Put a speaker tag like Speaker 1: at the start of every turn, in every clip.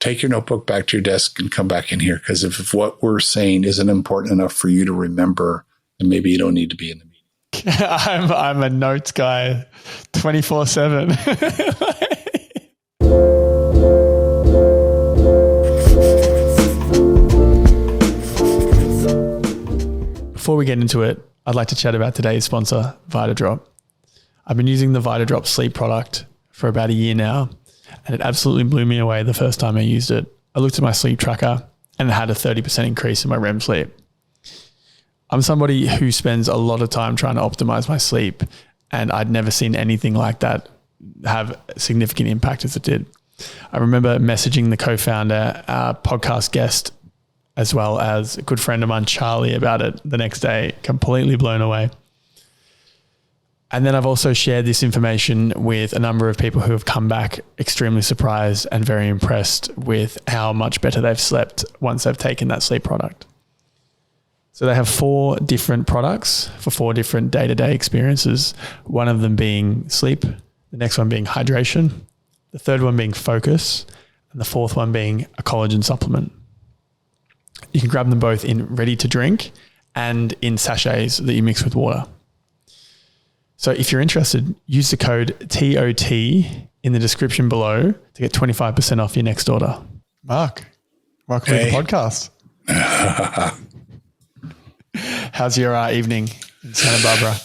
Speaker 1: take your notebook back to your desk and come back in here. Because if what we're saying isn't important enough for you to remember, then maybe you don't need to be in the meeting.
Speaker 2: I'm a notes guy 24/7. Before we get into it, I'd like to chat about today's sponsor, VitaDrop. I've been using the VitaDrop sleep product for about a year now, and it absolutely blew me away the first time I used it. I looked at my sleep tracker and it had a 30% increase in my REM sleep. I'm somebody who spends a lot of time trying to optimize my sleep, and I'd never seen anything like that have a significant impact as it did. I remember messaging the co-founder, podcast guest, as well as a good friend of mine, Charlie, about it the next day, completely blown away. And then I've also shared this information with a number of people who have come back extremely surprised and very impressed with how much better they've slept once they've taken that sleep product. So they have 4 different products for 4 different day-to-day experiences, one of them being sleep, the next one being hydration, the third one being focus, and the fourth one being a collagen supplement. You can grab them both in ready to drink and in sachets that you mix with water. So if you're interested, use the code TOT in the description below to get 25% off your next order. Mark, welcome to the podcast. How's your evening in Santa Barbara?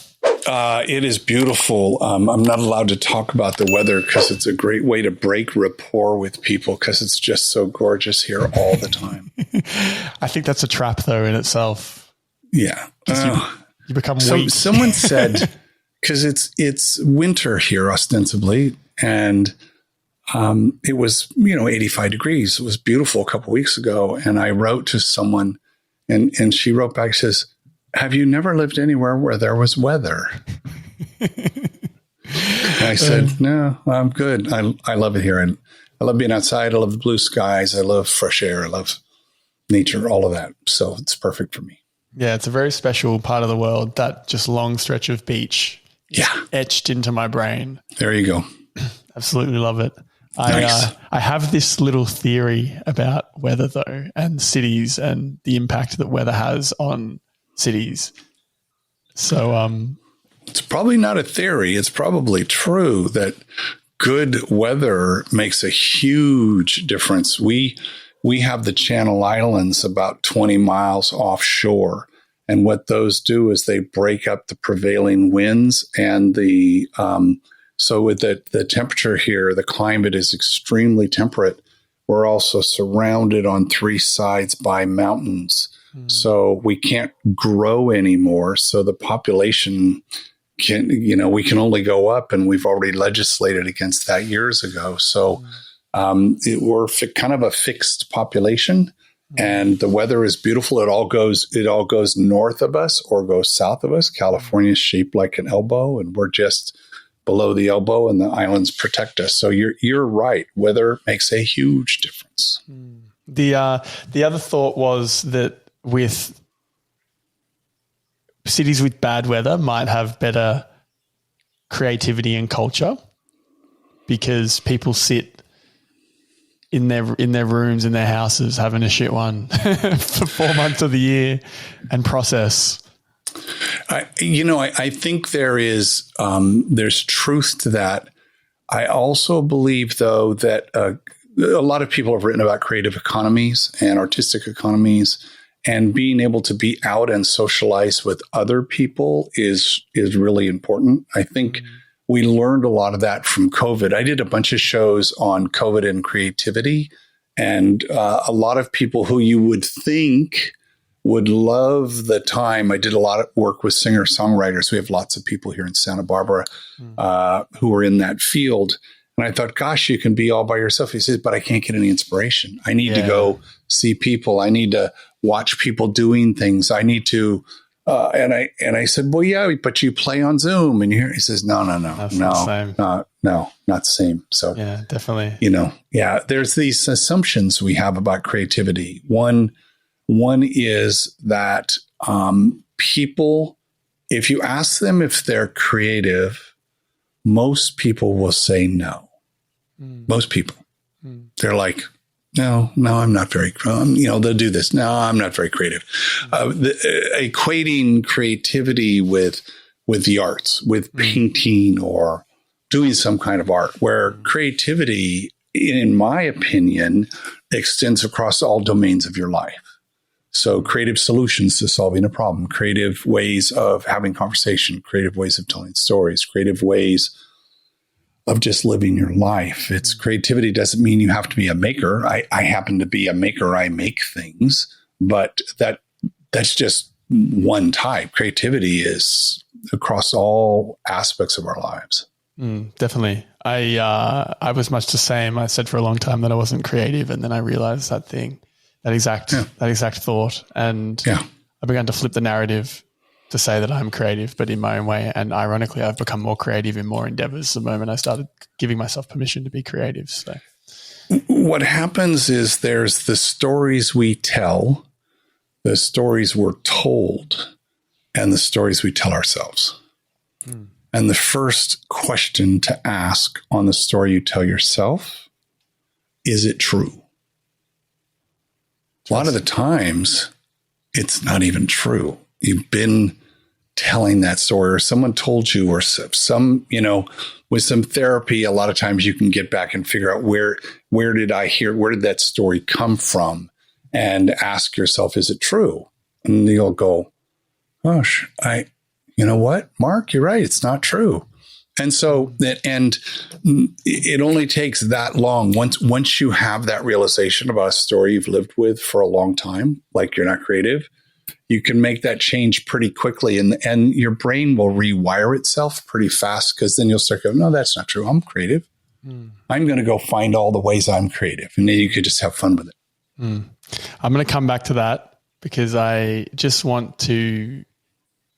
Speaker 1: It is beautiful. I'm not allowed to talk about the weather because it's a great way to break rapport with people because it's just so gorgeous here all the time.
Speaker 2: I think that's a trap though in itself.
Speaker 1: Yeah.
Speaker 2: You become weak.
Speaker 1: Someone said, because it's winter here ostensibly, and it was 85 degrees. It was beautiful a couple of weeks ago, and I wrote to someone, and she wrote back, says, "Have you never lived anywhere where there was weather?" I said, "No, I'm good. I love it here, and I love being outside. I love the blue skies. I love fresh air. I love nature, all of that. So it's perfect for me."
Speaker 2: Yeah, it's a very special part of the world, that just long stretch of beach.
Speaker 1: Yeah.
Speaker 2: Etched into my brain.
Speaker 1: There you go.
Speaker 2: Absolutely love it.
Speaker 1: Nice.
Speaker 2: I have this little theory about weather though, and cities and the impact that weather has on cities. So
Speaker 1: it's probably not a theory. It's probably true that good weather makes a huge difference. We have the Channel Islands about 20 miles offshore. And what those do is they break up the prevailing winds, and so with the temperature here, the climate is extremely temperate. We're also surrounded on 3 sides by mountains. So we can't grow anymore. So the population we can only go up, and we've already legislated against that years ago. So we're kind of a fixed population. And the weather is beautiful. It all goes north of us or goes south of us. California is shaped like an elbow, and we're just below the elbow, and the islands protect us. So you're right. Weather makes a huge difference.
Speaker 2: The other thought was that with cities with bad weather might have better creativity and culture because people sit in their rooms, in their houses, having a shit one for 4 months of the year and process.
Speaker 1: I think there's truth to that. I also believe, though, that a lot of people have written about creative economies and artistic economies, and being able to be out and socialize with other people is really important. I think we learned a lot of that from COVID. I did a bunch of shows on COVID and creativity, and a lot of people who you would think would love the time. I did a lot of work with singer-songwriters. We have lots of people here in Santa Barbara who are in that field. And I thought, gosh, you can be all by yourself. He says, but I can't get any inspiration. I need to go see people. I need to watch people doing things. I need to, and I said, well, yeah, but you play on Zoom. And he says, no, not the same. So
Speaker 2: yeah, definitely.
Speaker 1: There's these assumptions we have about creativity. One is that people, if you ask them if they're creative, most people will say no. Most people. They're like, No, I'm not very, they'll do this. No, I'm not very creative. Equating creativity with the arts, with painting or doing some kind of art, where creativity, in my opinion, extends across all domains of your life. So creative solutions to solving a problem, creative ways of having conversation, creative ways of telling stories, creative ways of just living your life. It's creativity doesn't mean you have to be a maker. I happen to be a maker. I make things, but that's just one type. Creativity is across all aspects of our lives.
Speaker 2: Definitely. I was much the same. I said for a long time that I wasn't creative, and then I realized that exact thought, and I began to flip the narrative to say that I'm creative, but in my own way. And ironically, I've become more creative in more endeavors the moment I started giving myself permission to be creative. So
Speaker 1: what happens is there's the stories we tell, the stories we're told, and the stories we tell ourselves. And the first question to ask on the story you tell yourself, is it true? A lot of the times, it's not even true. You've been telling that story, or someone told you, or some, with some therapy, a lot of times you can get back and figure out where did that story come from, and ask yourself, is it true? And you'll go, gosh, you know what, Mark, you're right. It's not true. And so it only takes that long. Once you have that realization about a story you've lived with for a long time, like you're not creative, you can make that change pretty quickly, and your brain will rewire itself pretty fast, because then you'll start going, no, that's not true. I'm creative. I'm going to go find all the ways I'm creative, and then you could just have fun with it.
Speaker 2: I'm going to come back to that, because I just want to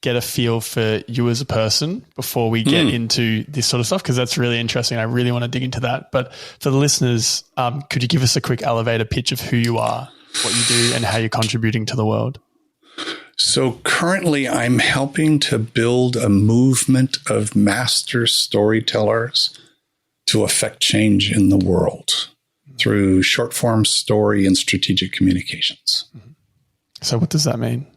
Speaker 2: get a feel for you as a person before we get into this sort of stuff, because that's really interesting. I really want to dig into that. But for the listeners, could you give us a quick elevator pitch of who you are, what you do, and how you're contributing to the world?
Speaker 1: So currently I'm helping to build a movement of master storytellers to affect change in the world through short form story and strategic communications.
Speaker 2: So what does that mean?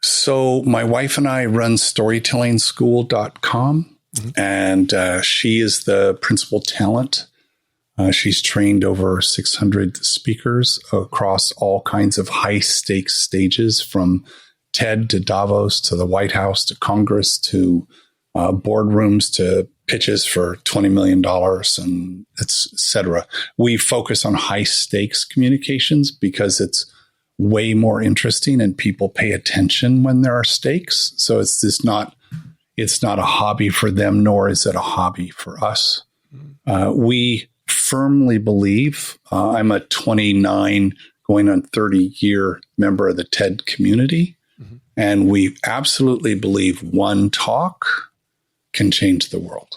Speaker 1: So my wife and I run storytellingschool.com, and she is the principal talent. She's trained over 600 speakers across all kinds of high stakes stages, from TED to Davos to the White House to Congress to boardrooms to pitches for $20 million and et cetera. We focus on high stakes communications because it's way more interesting and people pay attention when there are stakes. So it's not a hobby for them, nor is it a hobby for us. We firmly believe, I'm a 29 going on 30-year member of the TED community, and we absolutely believe one talk can change the world.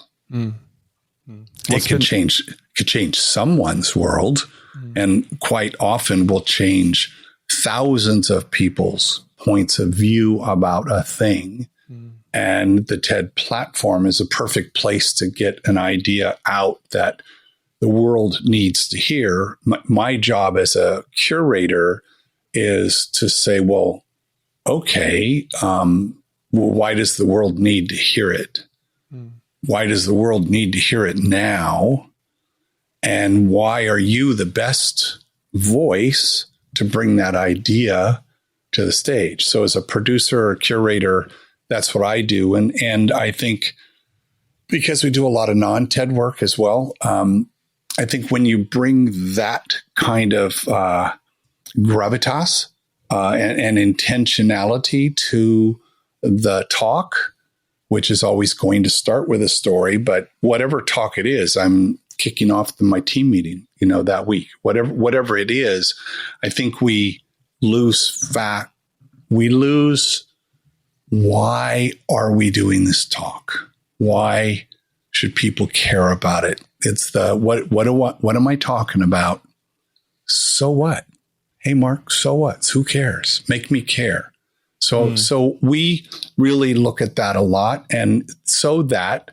Speaker 1: It could change someone's world, and quite often will change thousands of people's points of view about a thing. And the TED platform is a perfect place to get an idea out that the world needs to hear. My job as a curator is to say, well, okay, why does the world need to hear it? Why does the world need to hear it now? And why are you the best voice to bring that idea to the stage? So as a producer or curator, that's what I do. And I think because we do a lot of non-TED work as well, I think when you bring that kind of gravitas and intentionality to the talk, which is always going to start with a story, but whatever talk it is, I'm kicking off my team meeting, that week, whatever it is, I think we lose why are we doing this talk? Why should people care about it? It's the what am I talking about? So what? Hey, Mark, so what? Who cares? Make me care. So we really look at that a lot, and so that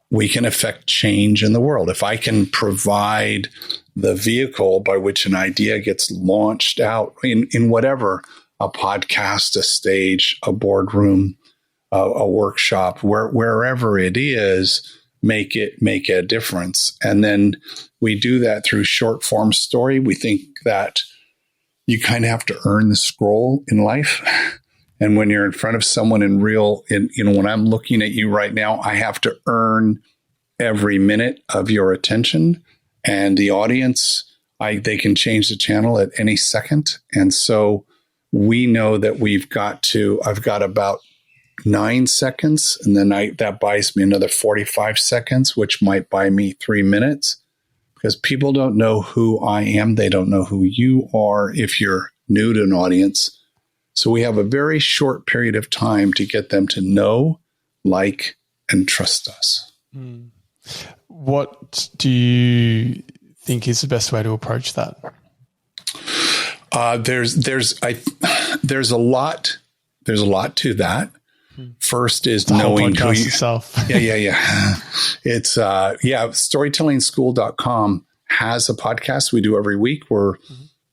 Speaker 1: we can affect change in the world. If I can provide the vehicle by which an idea gets launched out in whatever, a podcast, a stage, a boardroom, a workshop, wherever it is, make a difference. And then we do that through short form story. We think that you kind of have to earn the scroll in life. And when you're in front of someone when I'm looking at you right now, I have to earn every minute of your attention. And the audience, they can change the channel at any second. And so we know that I've got about 9 seconds, and then that buys me another 45 seconds, which might buy me 3 minutes, because people don't know who I am. They don't know who you are if you're new to an audience. So we have a very short period of time to get them to know, like, and trust us.
Speaker 2: Mm. What do you think is the best way to approach that? There's a lot to that. First is the
Speaker 1: knowing
Speaker 2: whole podcast itself.
Speaker 1: Yeah. It's storytellingschool.com has a podcast we do every week. We're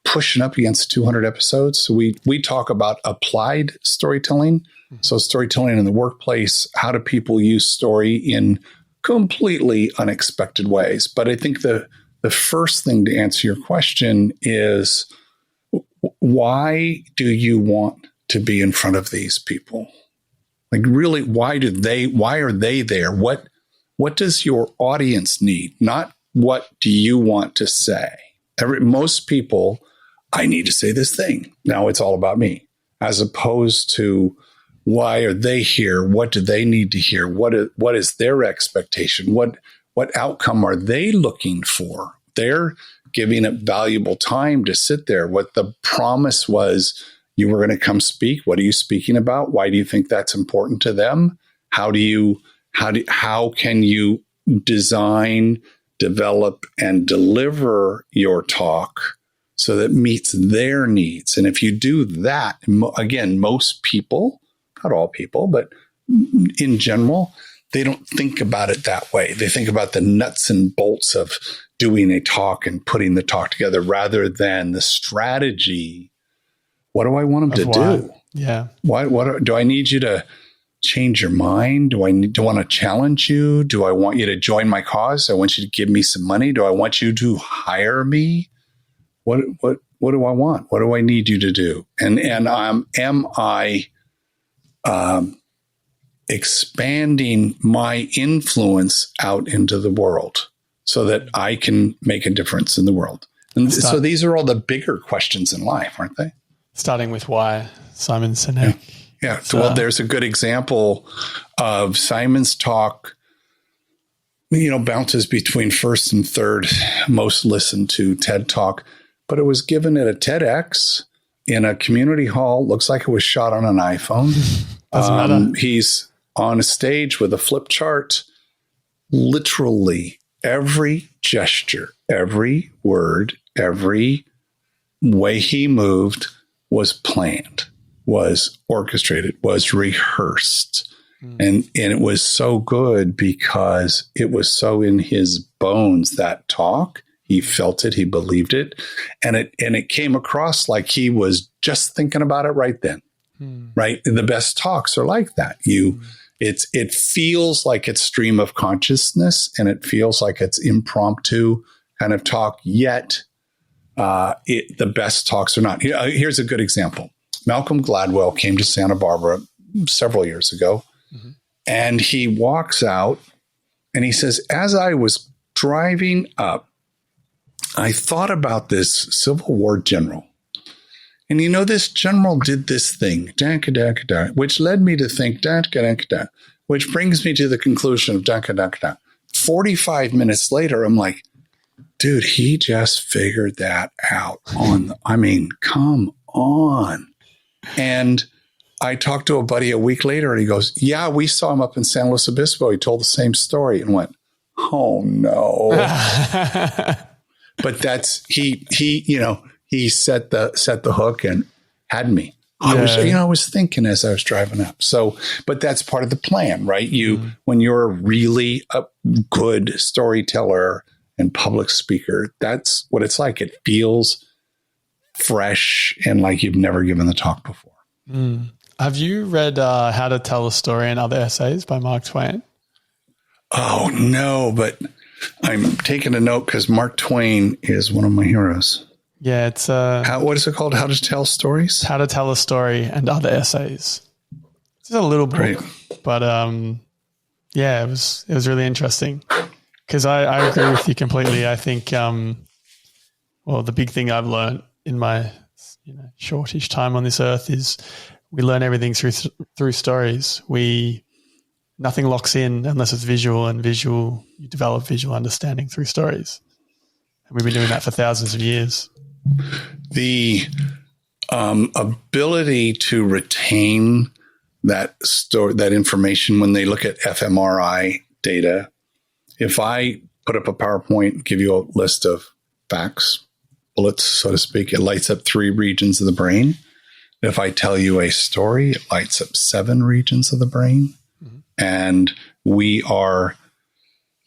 Speaker 1: pushing up against 200 episodes. So we talk about applied storytelling. So storytelling in the workplace, how do people use story in completely unexpected ways? But I think the first thing to answer your question is, why do you want to be in front of these people? Like, really, why are they there? What does your audience need? Not what do you want to say? Most people, I need to say this thing. Now it's all about me, as opposed to why are they here? What do they need to hear? What is their expectation? What outcome are they looking for? They're giving up valuable time to sit there. What the promise was, you were going to come speak. What are you speaking about? Why do you think that's important to them? How can you design, develop, and deliver your talk so that it meets their needs? And if you do that, again, most people, not all people, but in general, they don't think about it that way. They think about the nuts and bolts of doing a talk and putting the talk together rather than the strategy. What do I want them to do?
Speaker 2: Yeah.
Speaker 1: What do I need you to change your mind? Do I want to challenge you? Do I want you to join my cause? I want you to give me some money. Do I want you to hire me? What do I want? What do I need you to do? And am I expanding my influence out into the world so that I can make a difference in the world? And so these are all the bigger questions in life, aren't they?
Speaker 2: Starting with why, Simon Sinek.
Speaker 1: Yeah. Well, there's a good example of Simon's talk, bounces between first and third most listened to TED Talk, but it was given at a Tedx in a community hall. Looks like it was shot on an iPhone.
Speaker 2: Doesn't matter.
Speaker 1: He's on a stage with a flip chart. Literally every gesture, every word, every way he moved was planned, was orchestrated, was rehearsed. And it was so good because it was so in his bones, that talk. He felt it, he believed it, and it came across like he was just thinking about it right then. Right? And the best talks are like that. It feels like it's stream of consciousness, and it feels like it's impromptu kind of talk, yet the best talks are not. Here's a good example. Malcolm Gladwell came to Santa Barbara several years ago, and he walks out and he says, as I was driving up, I thought about this Civil War general. And this general did this thing, which led me to think, which brings me to the conclusion of 45 minutes later, I'm like, dude, he just figured that out come on. And I talked to a buddy a week later and he goes, yeah, we saw him up in San Luis Obispo. He told the same story, and went, oh no. But that's, he set the hook and had me. I was thinking as I was driving up. So, but that's part of the plan, right? When you're really a good storyteller and public speaker, that's what it's like. It feels fresh and like you've never given the talk before.
Speaker 2: Have you read How to Tell a Story and Other Essays by Mark Twain?
Speaker 1: Oh, no, but I'm taking a note because Mark Twain is one of my heroes.
Speaker 2: Yeah, it's
Speaker 1: what is it called? How to Tell Stories?
Speaker 2: How to Tell a Story and Other Essays. It's a little book,
Speaker 1: Great.
Speaker 2: But yeah, it was really interesting because I agree with you completely. I think well, the big thing I've learned in my shortish time on this earth is we learn everything through stories. Nothing locks in unless it's visual, and you develop visual understanding through stories. And we've been doing that for thousands of years.
Speaker 1: The ability to retain that information when they look at fMRI data. If I put up a PowerPoint, give you a list of facts, bullets, so to speak, it lights up 3 regions of the brain. If I tell you a story, it lights up 7 regions of the brain. Mm-hmm. And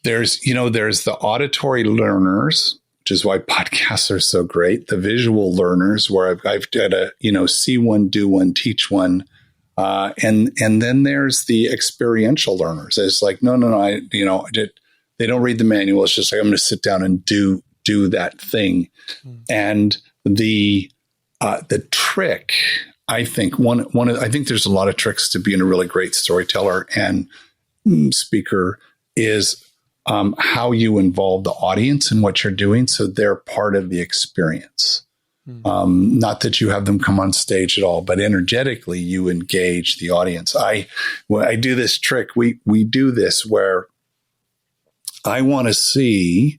Speaker 1: there's the auditory learners, which is why podcasts are so great. The visual learners, where I've got to, see one, do one, teach one. And then there's the experiential learners. It's like, no, they don't read the manual. It's just like, I'm going to sit down and do that thing. Mm. And the trick, I think I think there's a lot of tricks to being a really great storyteller and speaker is how you involve the audience in what you're doing, so they're part of the experience. Not that you have them come on stage at all, but energetically you engage the audience. I do this trick. We do this where I want to see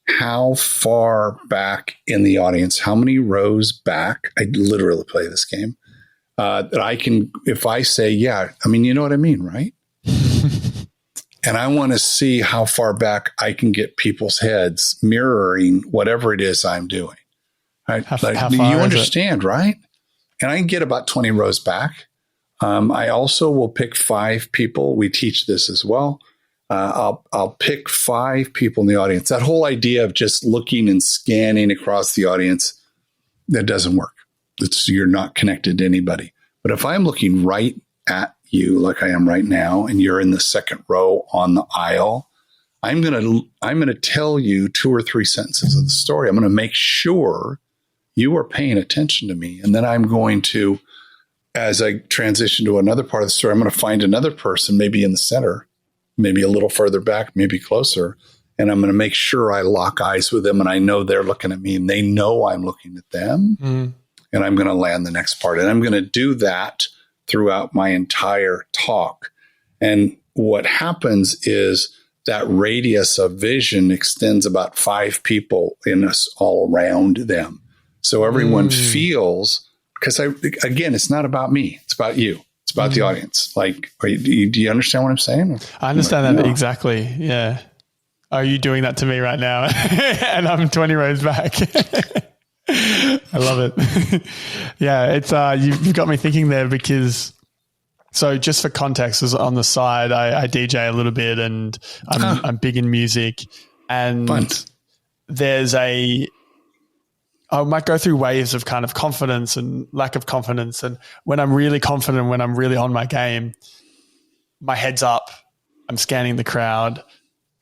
Speaker 1: how far back in the audience, how many rows back. I literally play this game that I can. If I say, yeah, I mean, you know what I mean, right? And I want to see how far back I can get people's heads mirroring whatever it is I'm doing. Right?
Speaker 2: How
Speaker 1: you
Speaker 2: far
Speaker 1: understand, right? And I can get about 20 rows back. I also will pick 5 people. We teach this as well. I'll pick 5 people in the audience. That whole idea of just looking and scanning across the audience, that doesn't work. You're not connected to anybody. But if I'm looking right at you, like I am right now, and you're in the second row on the aisle, I'm gonna tell you 2 or 3 sentences of the story. I'm gonna make sure you are paying attention to me. And then I'm going to, as I transition to another part of the story, I'm going to find another person, maybe in the center, maybe a little further back, maybe closer. And I'm going to make sure I lock eyes with them. And I know they're looking at me and they know I'm looking at them. Mm. And I'm going to land the next part. And I'm going to do that throughout my entire talk. And what happens is that radius of vision extends about 5 people in us all around them. So everyone feels, because again, it's not about me. It's about you. It's about the audience. Like, do you understand what I'm saying?
Speaker 2: I understand that exactly. Yeah. Are you doing that to me right now? And I'm 20 rows back. I love it. Yeah. It's, you've got me thinking there because, so just for context, is on the side, I DJ a little bit and I'm big in music, and
Speaker 1: Fun.
Speaker 2: I might go through waves of kind of confidence and lack of confidence. And when I'm really confident, when I'm really on my game, my head's up, I'm scanning the crowd.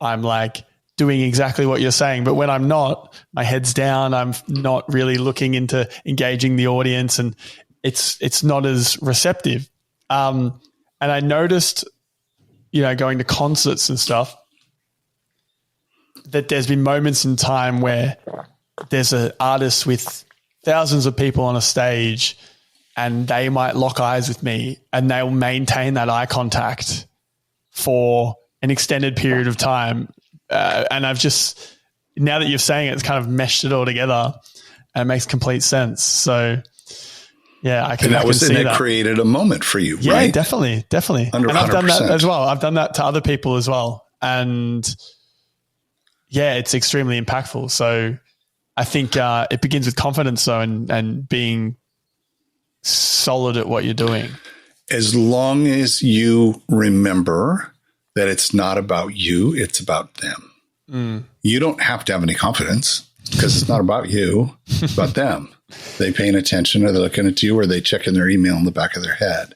Speaker 2: I'm like doing exactly what you're saying. But when I'm not, my head's down. I'm not really looking into engaging the audience, and it's not as receptive. And I noticed, going to concerts and stuff, that there's been moments in time where there's an artist with thousands of people on a stage and they might lock eyes with me and they'll maintain that eye contact for an extended period of time. And I've just, now that you're saying it, it's kind of meshed it all together and it makes complete sense. So yeah, I can see that.
Speaker 1: Created a moment for you,
Speaker 2: yeah,
Speaker 1: right?
Speaker 2: Definitely.
Speaker 1: And
Speaker 2: I've done that as well. I've done that to other people as well. And yeah, it's extremely impactful. So I think it begins with confidence, though, and being solid at what you're doing.
Speaker 1: As long as you remember that it's not about you, it's about them. You don't have to have any confidence because it's not about you, it's about them. They paying attention, or they're looking at you, or they checking their email in the back of their head.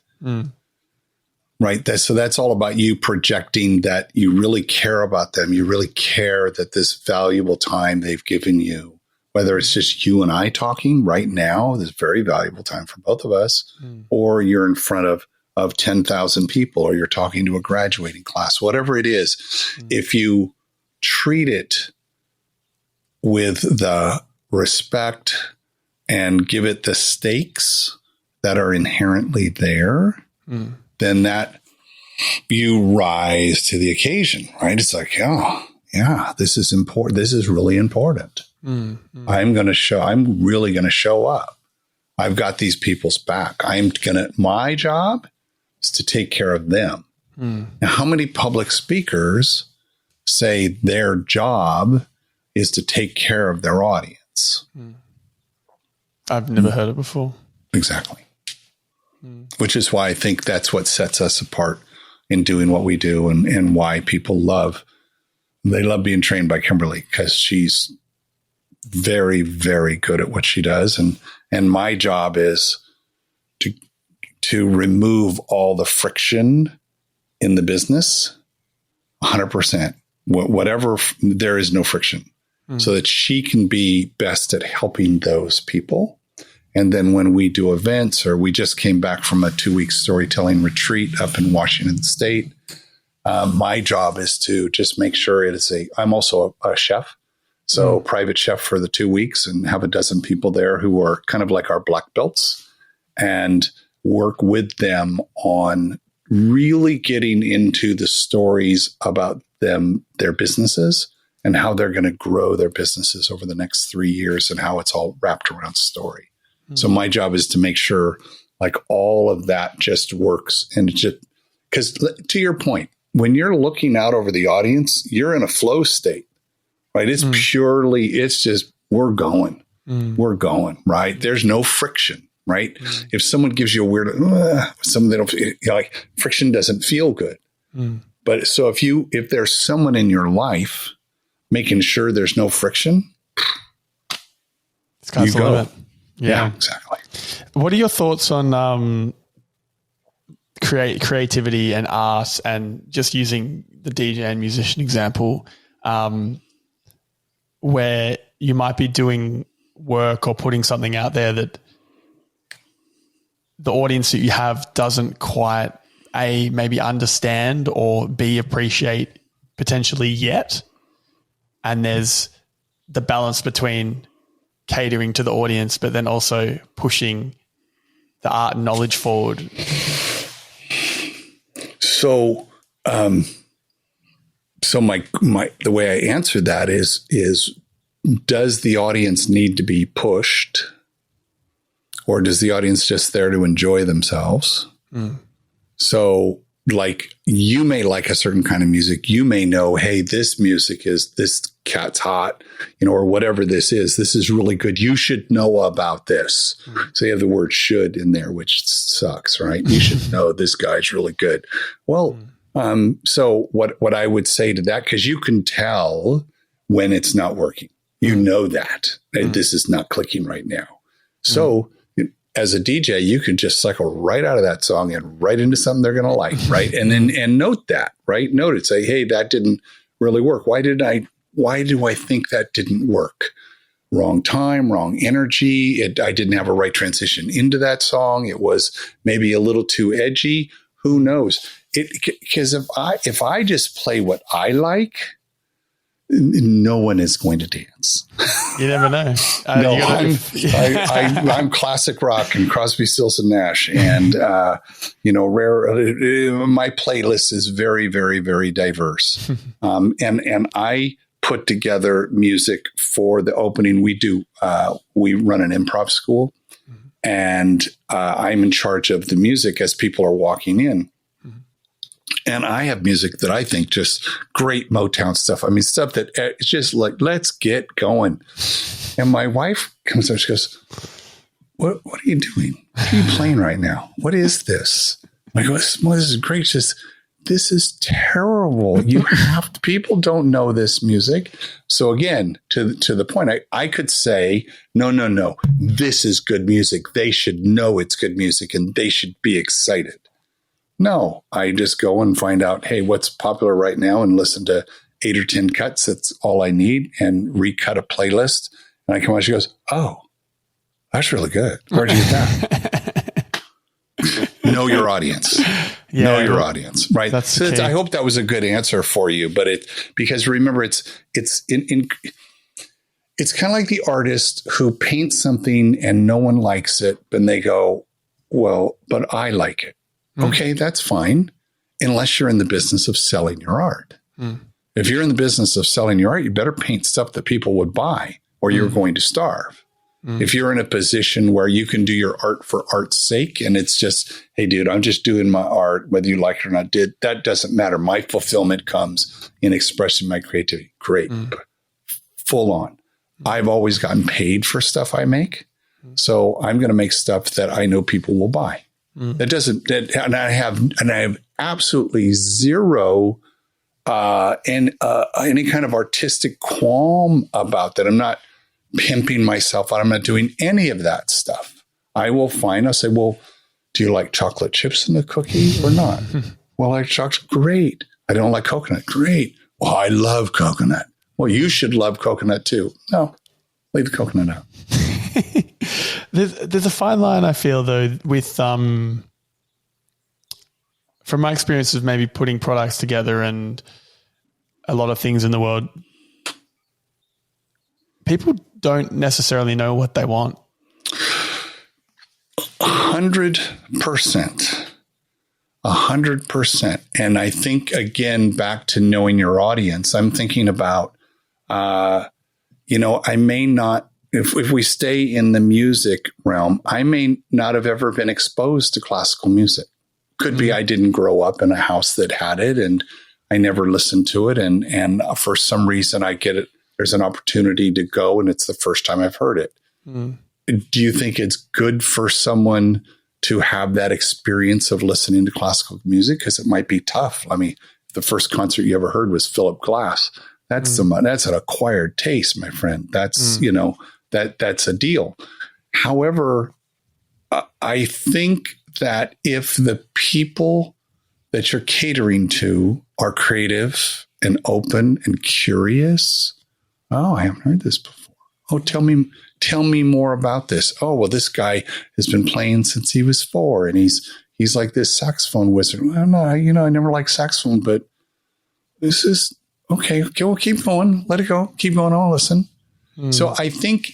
Speaker 1: Right. So that's all about you projecting that you really care about them. You really care that this valuable time they've given you, whether it's just you and I talking right now, this very valuable time for both of us, or you're in front of 10,000 people, or you're talking to a graduating class, whatever it is. If you treat it with the respect and give it the stakes that are inherently there, then that you rise to the occasion, right? It's like, oh, yeah, this is important. This is really important. I'm really going to show up. I've got these people's back. My job is to take care of them. Now, how many public speakers say their job is to take care of their audience?
Speaker 2: I've never heard it before.
Speaker 1: Exactly. Which is why I think that's what sets us apart in doing what we do, and why people love being trained by Kimberly, because she's very, very good at what she does. And my job is to remove all the friction in the business 100%, whatever, there is no friction, so that she can be best at helping those people. And then when we do events, or we just came back from a 2-week storytelling retreat up in Washington State, my job is to just make sure I'm also a chef. So private chef for the 2 weeks, and have a dozen people there who are kind of like our black belts, and work with them on really getting into the stories about them, their businesses, and how they're going to grow their businesses over the next 3 years, and how it's all wrapped around story. So my job is to make sure like all of that just works. And just because, to your point, when you're looking out over the audience, you're in a flow state, right? It's it's just, we're going, right? There's no friction, right? If someone gives you a weird, something they don't feel, like friction doesn't feel good. But so if there's someone in your life making sure there's no friction,
Speaker 2: it's kind of limit.
Speaker 1: Yeah, exactly.
Speaker 2: What are your thoughts on creativity and art, and just using the DJ and musician example, where you might be doing work or putting something out there that the audience that you have doesn't quite maybe understand, or appreciate potentially yet, and there's the balance between catering to the audience, but then also pushing the art and knowledge forward?
Speaker 1: So, the way I answered that is does the audience need to be pushed, or does the audience just there to enjoy themselves? So, like, you may like a certain kind of music. You may know, hey, this cat's hot, or whatever this is really good. You should know about this. So you have the word should in there, which sucks, right? You should know this guy's really good. Well, so what I would say to that, because you can tell when it's not working, that this is not clicking right now. So as a DJ, you can just cycle right out of that song and right into something they're going to like, right? And then note that, right? Note it. Say, hey, that didn't really work. Why do I think that didn't work? Wrong time, wrong energy. I didn't have a right transition into that song. It was maybe a little too edgy. Who knows? Because if I just play what I no one is going to dance.
Speaker 2: You never know.
Speaker 1: I'm classic rock and Crosby, Stills and Nash, and rare. My playlist is very, very, very diverse, and I put together music for the opening. We run an improv school, and I'm in charge of the music as people are walking in. And I have music that I think just great Motown stuff. I mean, stuff that it's just like, let's get going. And my wife comes up, she goes, what are you doing? What are you playing right now? What is this? I go, this is great. Just this is terrible. You have to, people don't know this music. So again, to the point, I could say, no, this is good music. They should know it's good music and they should be excited. No, I just go and find out, hey, what's popular right now and listen to 8 or 10 cuts. That's all I need, and recut a playlist. And I come out, she goes, oh, that's really good. Where'd you get that? Know your audience.
Speaker 2: Yeah,
Speaker 1: know your audience, right?
Speaker 2: That's
Speaker 1: I hope that was a good answer for you, but because remember, it's kind of like the artist who paints something and no one likes it, and they go, well, but I like it. Okay, that's fine, unless you're in the business of selling your art. If you're in the business of selling your art, you better paint stuff that people would buy, or you're going to starve. If you're in a position where you can do your art for art's sake, and it's just, hey, dude, I'm just doing my art, whether you like it or not, that doesn't matter. My fulfillment comes in expressing my creativity. Great. Full on. I've always gotten paid for stuff I make. So I'm going to make stuff that I know people will buy. And I have absolutely zero any kind of artistic qualm about that. I'm not pimping myself out. I'm not doing any of that stuff. I'll say, well, do you like chocolate chips in the cookie or not? Well, I like chocolate. Great. I don't like coconut. Great. Well, I love coconut. Well, you should love coconut too. No, leave the coconut out.
Speaker 2: There's a fine line, I feel, though, with from my experience of maybe putting products together and a lot of things in the world, people don't necessarily know what they want.
Speaker 1: 100%. 100%. And I think, again, back to knowing your audience, I'm thinking about, I may not, if we stay in the music realm, I may not have ever been exposed to classical music. Could be I didn't grow up in a house that had it and I never listened to it. And for some reason I get it. There's an opportunity to go and it's the first time I've heard it. Do you think it's good for someone to have that experience of listening to classical music? Because it might be tough. I mean, the first concert you ever heard was Philip Glass. That's that's an acquired taste, my friend. That's, that's a deal. However, I think that if the people that you're catering to are creative and open and curious, oh, I haven't heard this before. Oh, tell me more about this. Oh, well, this guy has been playing since he was 4 and he's like this saxophone wizard. Well, no, I never liked saxophone, but this is okay. We'll keep going. Let it go. Keep going. I'll listen. So I think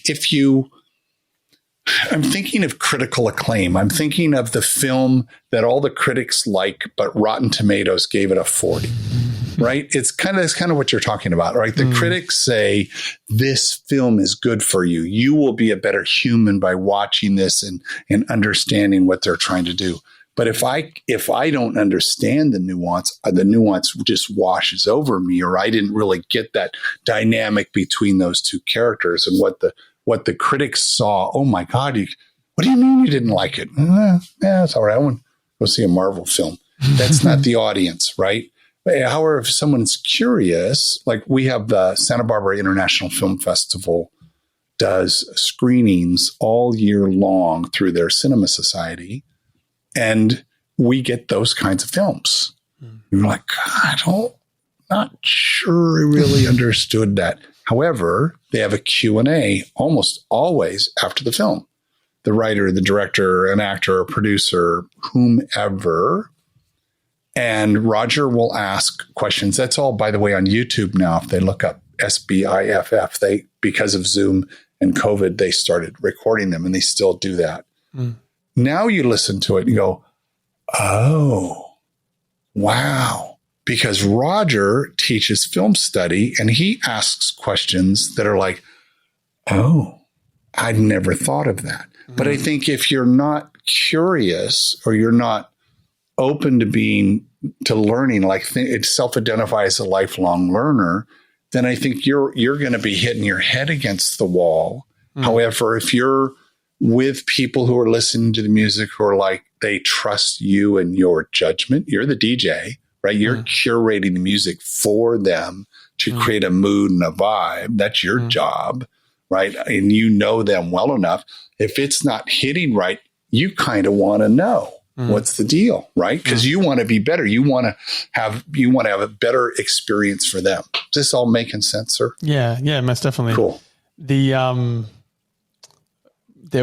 Speaker 1: I'm thinking of critical acclaim. I'm thinking of the film that all the critics like, but Rotten Tomatoes gave it a 40. Right? It's kind of what you're talking about, right? The critics say this film is good for you. You will be a better human by watching this and understanding what they're trying to do. But if I don't understand the nuance just washes over me, or I didn't really get that dynamic between those two characters and what the critics saw. Oh my God, what do you mean you didn't like it? Yeah, it's all right. I want to go see a Marvel film. That's not the audience, right? However, if someone's curious, like we have the Santa Barbara International Film Festival does screenings all year long through their cinema society. And we get those kinds of films. You're like, God, not sure I really understood that. However, they have a Q&A almost always after the film. The writer, the director, an actor, a producer, whomever. And Roger will ask questions. That's all, by the way, on YouTube now. If they look up SBIFF, because of Zoom and COVID, they started recording them, and they still do that. Now you listen to it and you go, oh, wow. Because Roger teaches film study and he asks questions that are like, oh, I'd never thought of that. But I think if you're not curious or you're not open to learning, like it self-identify as a lifelong learner, then I think you're going to be hitting your head against the wall. However, if you're with people who are listening to the music who are like, they trust you and your judgment, you're the DJ, right? You're curating the music for them to create a mood and a vibe. That's your job, right? And you know them well enough. If it's not hitting right, you kind of want to know what's the deal, right? Because you want to be better. You want to have a better experience for them. Is this all making sense, sir?
Speaker 2: Yeah, most definitely.
Speaker 1: Cool.
Speaker 2: There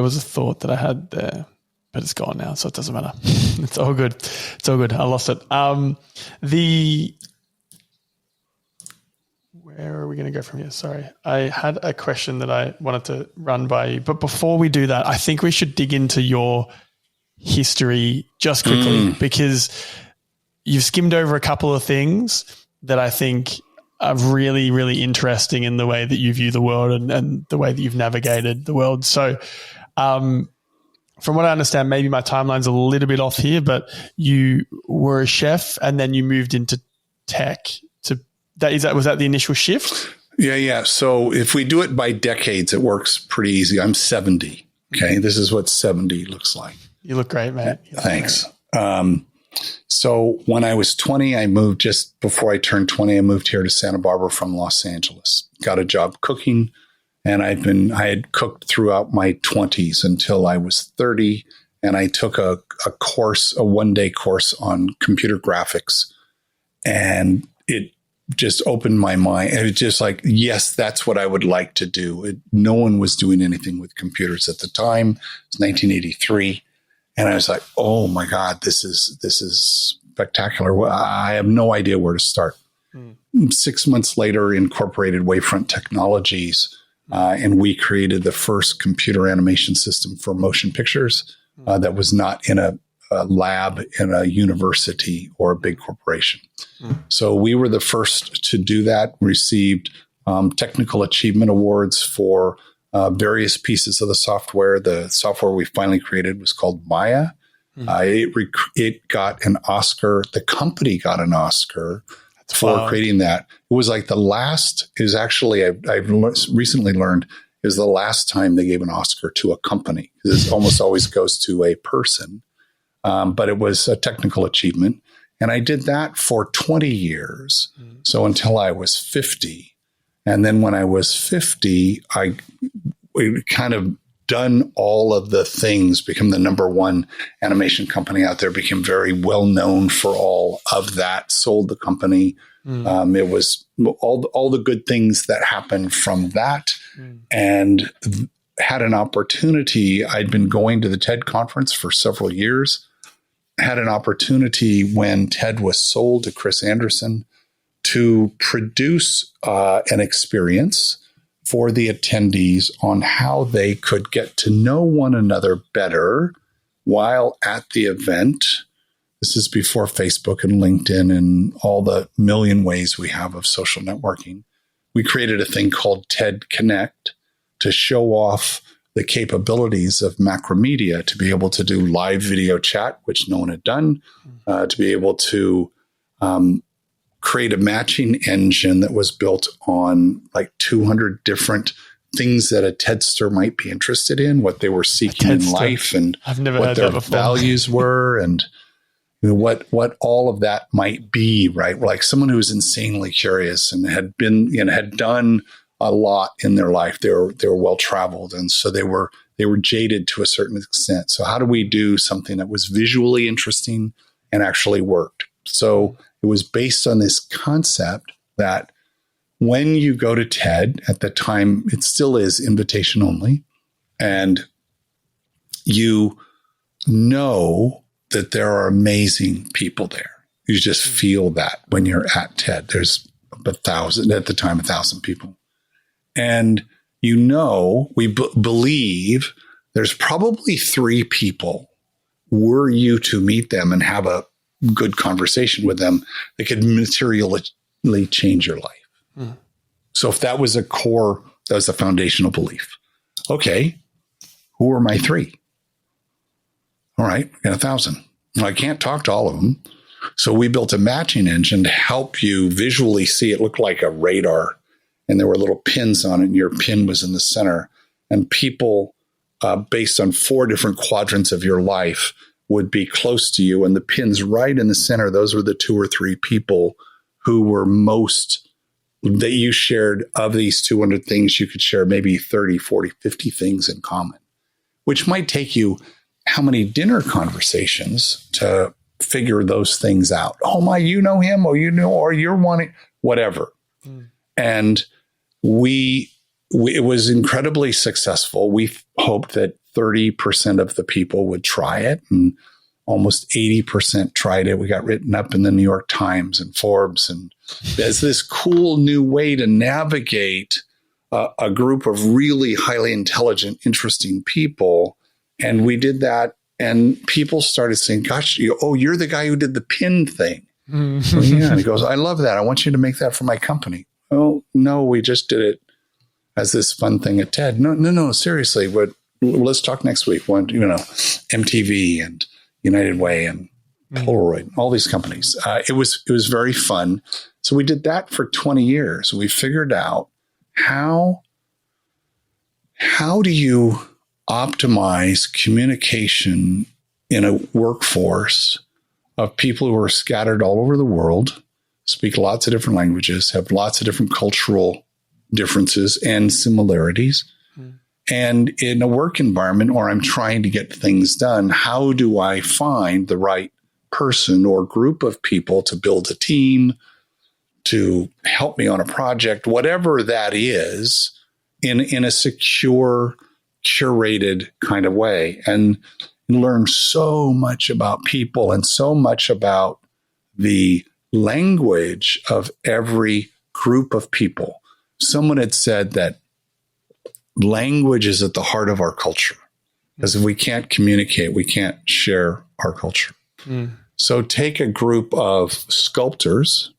Speaker 2: was a thought that I had there, but it's gone now, so it doesn't matter. It's all good. I lost it. Where are we going to go from here? Sorry. I had a question that I wanted to run by you, but before we do that, I think we should dig into your history just quickly because you've skimmed over a couple of things that I think are really, really interesting in the way that you view the world and the way that you've navigated the world. So, from what I understand, maybe my timeline's a little bit off here, but you were a chef and then you moved into tech. Was that the initial shift?
Speaker 1: Yeah. So if we do it by decades, it works pretty easy. I'm 70. Okay. This is what 70 looks like.
Speaker 2: You look great, man.
Speaker 1: Thanks. So when I was 20, I moved just before I turned 20, I moved here to Santa Barbara from Los Angeles, got a job cooking. And I had cooked throughout my 20s until I was 30. And I took a course, a one-day course on computer graphics. And it just opened my mind. And it's just like, yes, that's what I would like to do. No one was doing anything with computers at the time. It was 1983. And I was like, oh my God, this is spectacular. I have no idea where to start. 6 months later, incorporated Wavefront Technologies. And we created the first computer animation system for motion pictures that was not in a lab in a university or a big corporation. So we were the first to do that, received technical achievement awards for various pieces of the software. The software we finally created was called Maya. It got an Oscar. The company got an Oscar for creating that. It was like I've recently learned is the last time they gave an Oscar to a company. This almost always goes to a person. But it was a technical achievement. And I did that for 20 years. So until I was 50. And then when I was 50, we kind of done all of the things, become the number one animation company out there, became very well known for all of that, sold the company. It was all the good things that happened from that. And had an opportunity. I'd been going to the TED conference for several years. Had an opportunity when TED was sold to Chris Anderson to produce an experience for the attendees on how they could get to know one another better while at the event. This is before Facebook and LinkedIn and all the million ways we have of social networking. We created a thing called TED Connect to show off the capabilities of Macromedia to be able to do live video chat, which no one had done, to be able to create a matching engine that was built on like 200 different things that a TEDster might be interested in, what they were seeking in life and what their values were and what all of that might be, right? Like someone who was insanely curious and had done a lot in their life. They were well-traveled. And so they were jaded to a certain extent. So how do we do something that was visually interesting and actually worked? So it was based on this concept that when you go to TED, at the time, it still is invitation only. And you know that there are amazing people there. You just feel that when you're at TED. There's 1,000, at the time, 1,000 people. And we believe there's probably 3 people, were you to meet them and have a good conversation with them, that could materially change your life. So if that was that was a foundational belief. Okay, who are my 3? All right, I got 1,000. Well, I can't talk to all of them. So we built a matching engine to help you visually see. It looked like a radar. And there were little pins on it, and your pin was in the center. And people, based on 4 different quadrants of your life, would be close to you, and the pins right in the center, those were the 2 or 3 people who were most that you shared. Of these 200 things, you could share maybe 30, 40, 50 things in common, which might take you how many dinner conversations to figure those things out. Oh my, you know him, or you know, or you're wanting whatever. And it was incredibly successful. We hoped that 30% of the people would try it, and almost 80% tried it. We got written up in the New York Times and Forbes, and as this cool new way to navigate a group of really highly intelligent, interesting people. And we did that, and people started saying, gosh, you're the guy who did the pin thing. Well, yeah. And he goes, I love that. I want you to make that for my company. Oh, no, we just did it as this fun thing at TED. No, seriously. Let's talk next week. MTV and United Way and Polaroid, all these companies. It was very fun. So we did that for 20 years. We figured out how do you optimize communication in a workforce of people who are scattered all over the world, speak lots of different languages, have lots of different cultural differences and similarities. And in a work environment where I'm trying to get things done, how do I find the right person or group of people to build a team, to help me on a project, whatever that is, in a secure, curated kind of way, and learn so much about people and so much about the language of every group of people. Someone had said that language is at the heart of our culture, because if we can't communicate, we can't share our culture. So take a group of sculptors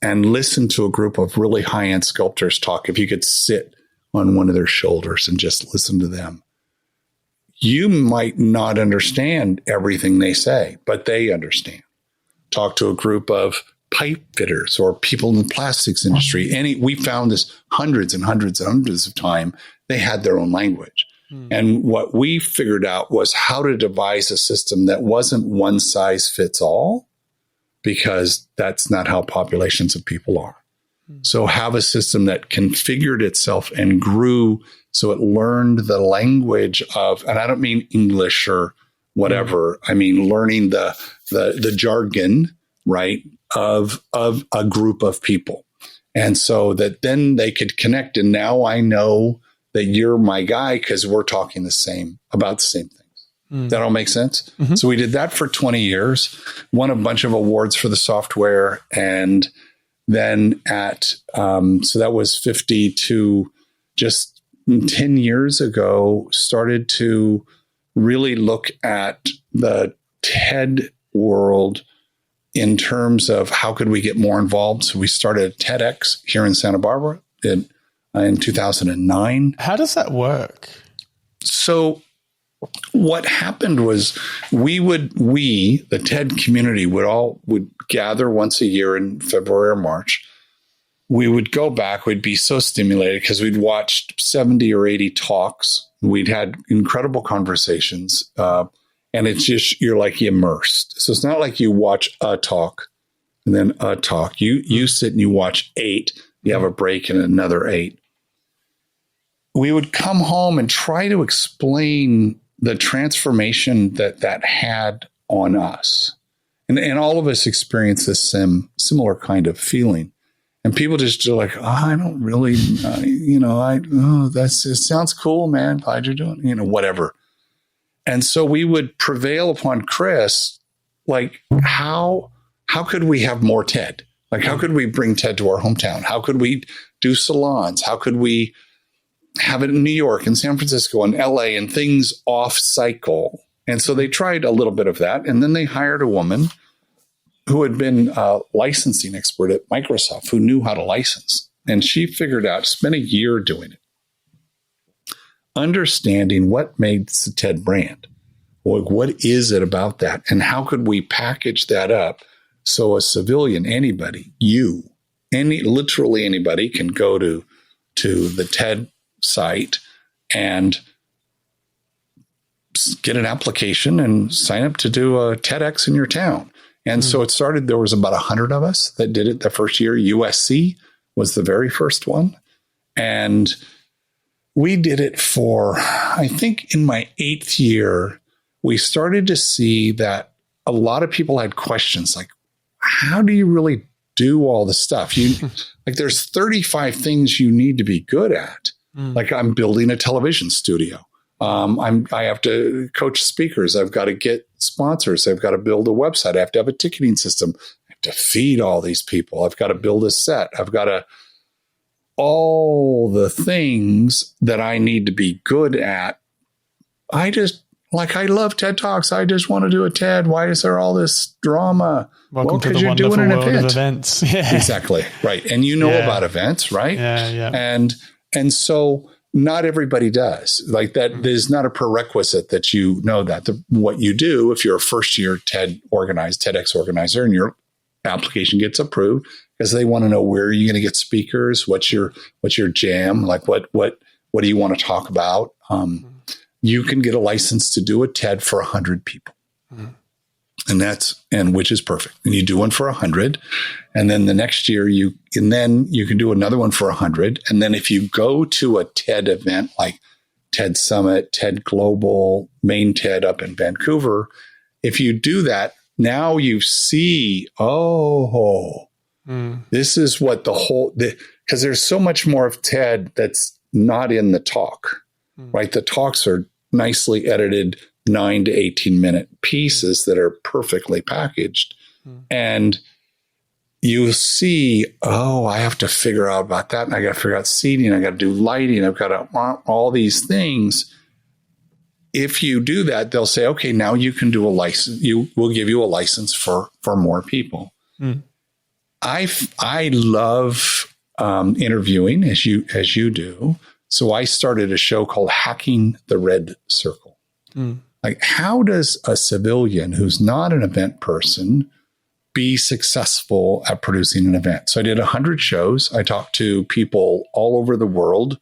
Speaker 1: and listen to a group of really high-end sculptors talk. If you could sit on one of their shoulders and just listen to them, you might not understand everything they say, but they understand. Talk to a group of pipe fitters or people in the plastics industry. We found this hundreds and hundreds and hundreds of times. They had their own language. And what we figured out was how to devise a system that wasn't one size fits all, because that's not how populations of people are. So have a system that configured itself and grew so it learned the language of, and I don't mean English or whatever, I mean learning the jargon, right, of a group of people. And so that then they could connect. And now I know that you're my guy because we're talking about the same things. That all makes sense? So we did that for 20 years, won a bunch of awards for the software. And then so that was 52, just 10 years ago, started to really look at the TED world in terms of how could we get more involved. So we started Tedx here in Santa Barbara in 2009.
Speaker 2: How does that work?
Speaker 1: So what happened was the TED community would gather once a year in February or March. We would go back. We'd be so stimulated because we'd watched 70 or 80 talks. We'd had incredible conversations. And it's just, you're like immersed. So it's not like you watch a talk and then a talk. You sit and you watch 8. You have a break and another 8. We would come home and try to explain the transformation that had on us. And all of us experience this similar kind of feeling. And people just are like, I don't really, it sounds cool, man. Glad you're doing, whatever. And so we would prevail upon Chris, like, how could we have more TED? Like, how could we bring TED to our hometown? How could we do salons? How could we have it in New York and San Francisco and LA and things off cycle? And so they tried a little bit of that. And then they hired a woman who had been a licensing expert at Microsoft, who knew how to license. And she figured out, spent a year doing it, understanding what makes the TED brand. Like, what is it about that? And how could we package that up so a civilian, anybody, literally anybody can go to the TED site and get an application and sign up to do a TEDx in your town. And so it started, there was about 100 of us that did it the first year. USC was the very first one. And we did it for, I think in my 8th year, we started to see that a lot of people had questions like, how do you really do all the stuff? Like there's 35 things you need to be good at. Like I'm building a television studio. I have to coach speakers. I've got to get sponsors. I've got to build a website. I have to have a ticketing system. I have to feed all these people. I've got to build a set. I've got to all the things that I need to be good at. I love TED Talks. I just want to do a TED. Why is there all this drama?
Speaker 2: Welcome to the wonderful world of events. Yeah.
Speaker 1: Exactly. Right. And you know about events, right?
Speaker 2: Yeah.
Speaker 1: And so not everybody does. Like that there's not a prerequisite that you know that. What you do if you're a first-year TEDx organizer and your application gets approved, because they want to know where are you going to get speakers, what's your jam, like what do you want to talk about? You can get a license to do a TED for 100 people. And which is perfect. And you do one for 100. And then the next year you can do another one for 100. And then if you go to a TED event like TED Summit, TED Global, Main TED up in Vancouver, if you do that, now you see, this is what because there's so much more of TED that's not in the talk, right? The talks are nicely edited 9 to 18 minute pieces that are perfectly packaged. And you see, I have to figure out about that. And I got to figure out seating. I got to do lighting. I've got to all these things. If you do that, they'll say, okay, now you can do a license. We'll give you a license for more people. I love interviewing as you do. So I started a show called Hacking the Red Circle. Like, how does a civilian who's not an event person be successful at producing an event? So I did 100 shows. I talked to people all over the world.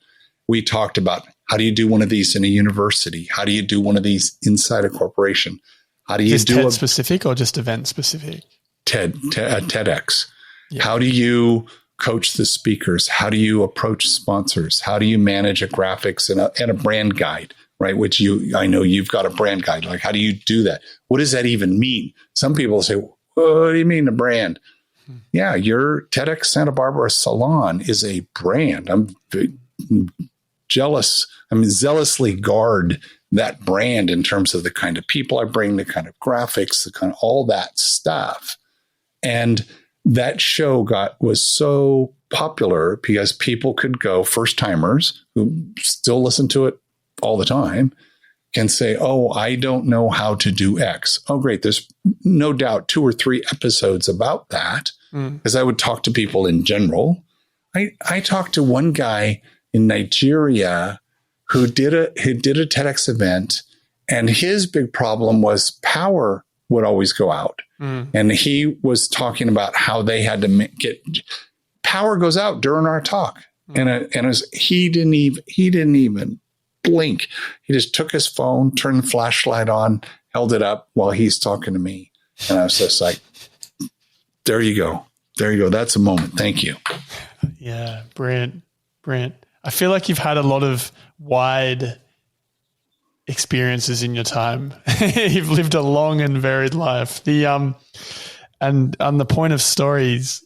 Speaker 1: We talked about how do you do one of these in a university? How do you do one of these inside a corporation? How do you do
Speaker 2: TED specific or just event specific?
Speaker 1: TEDx. Yeah. How do you coach the speakers? How do you approach sponsors? How do you manage a graphics and a brand guide? Right, which I know you've got a brand guide. Like, how do you do that? What does that even mean? Some people say, what do you mean a brand? Yeah, your TEDx Santa Barbara salon is a brand. I'm jealous. Zealously guard that brand in terms of the kind of people I bring, the kind of graphics, the kind of all that stuff. And that show was so popular because people could go, first timers who still listen to it all the time, can say, I don't know how to do X. Oh, great. There's no doubt 2 or 3 episodes about that, because I would talk to people in general. I talked to one guy in Nigeria who did a TEDx event, and his big problem was power would always go out. And he was talking about how they had to get power goes out during our talk. And he didn't even blink. He just took his phone, turned the flashlight on, held it up while he's talking to me. And I was just like, there you go. That's a moment. Thank you.
Speaker 2: Yeah. Brilliant. I feel like you've had a lot of wide experiences in your time. You've lived a long and varied life. And on the point of stories,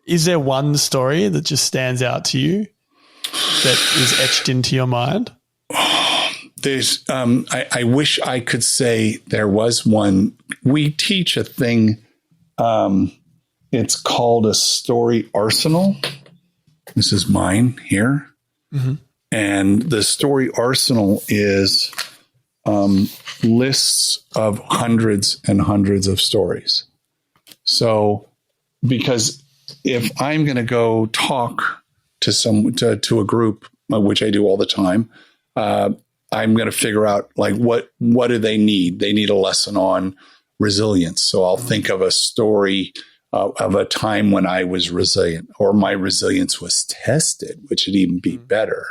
Speaker 2: is there one story that just stands out to you that is etched into your mind?
Speaker 1: There's, I wish I could say there was one. We teach a thing. It's called a story arsenal. This is mine here. And the story arsenal is lists of hundreds and hundreds of stories. So, because if I'm going to go talk to a group, which I do all the time, I'm going to figure out like what do they need? They need a lesson on resilience. So I'll think of a story of a time when I was resilient, or my resilience was tested, which would even be better.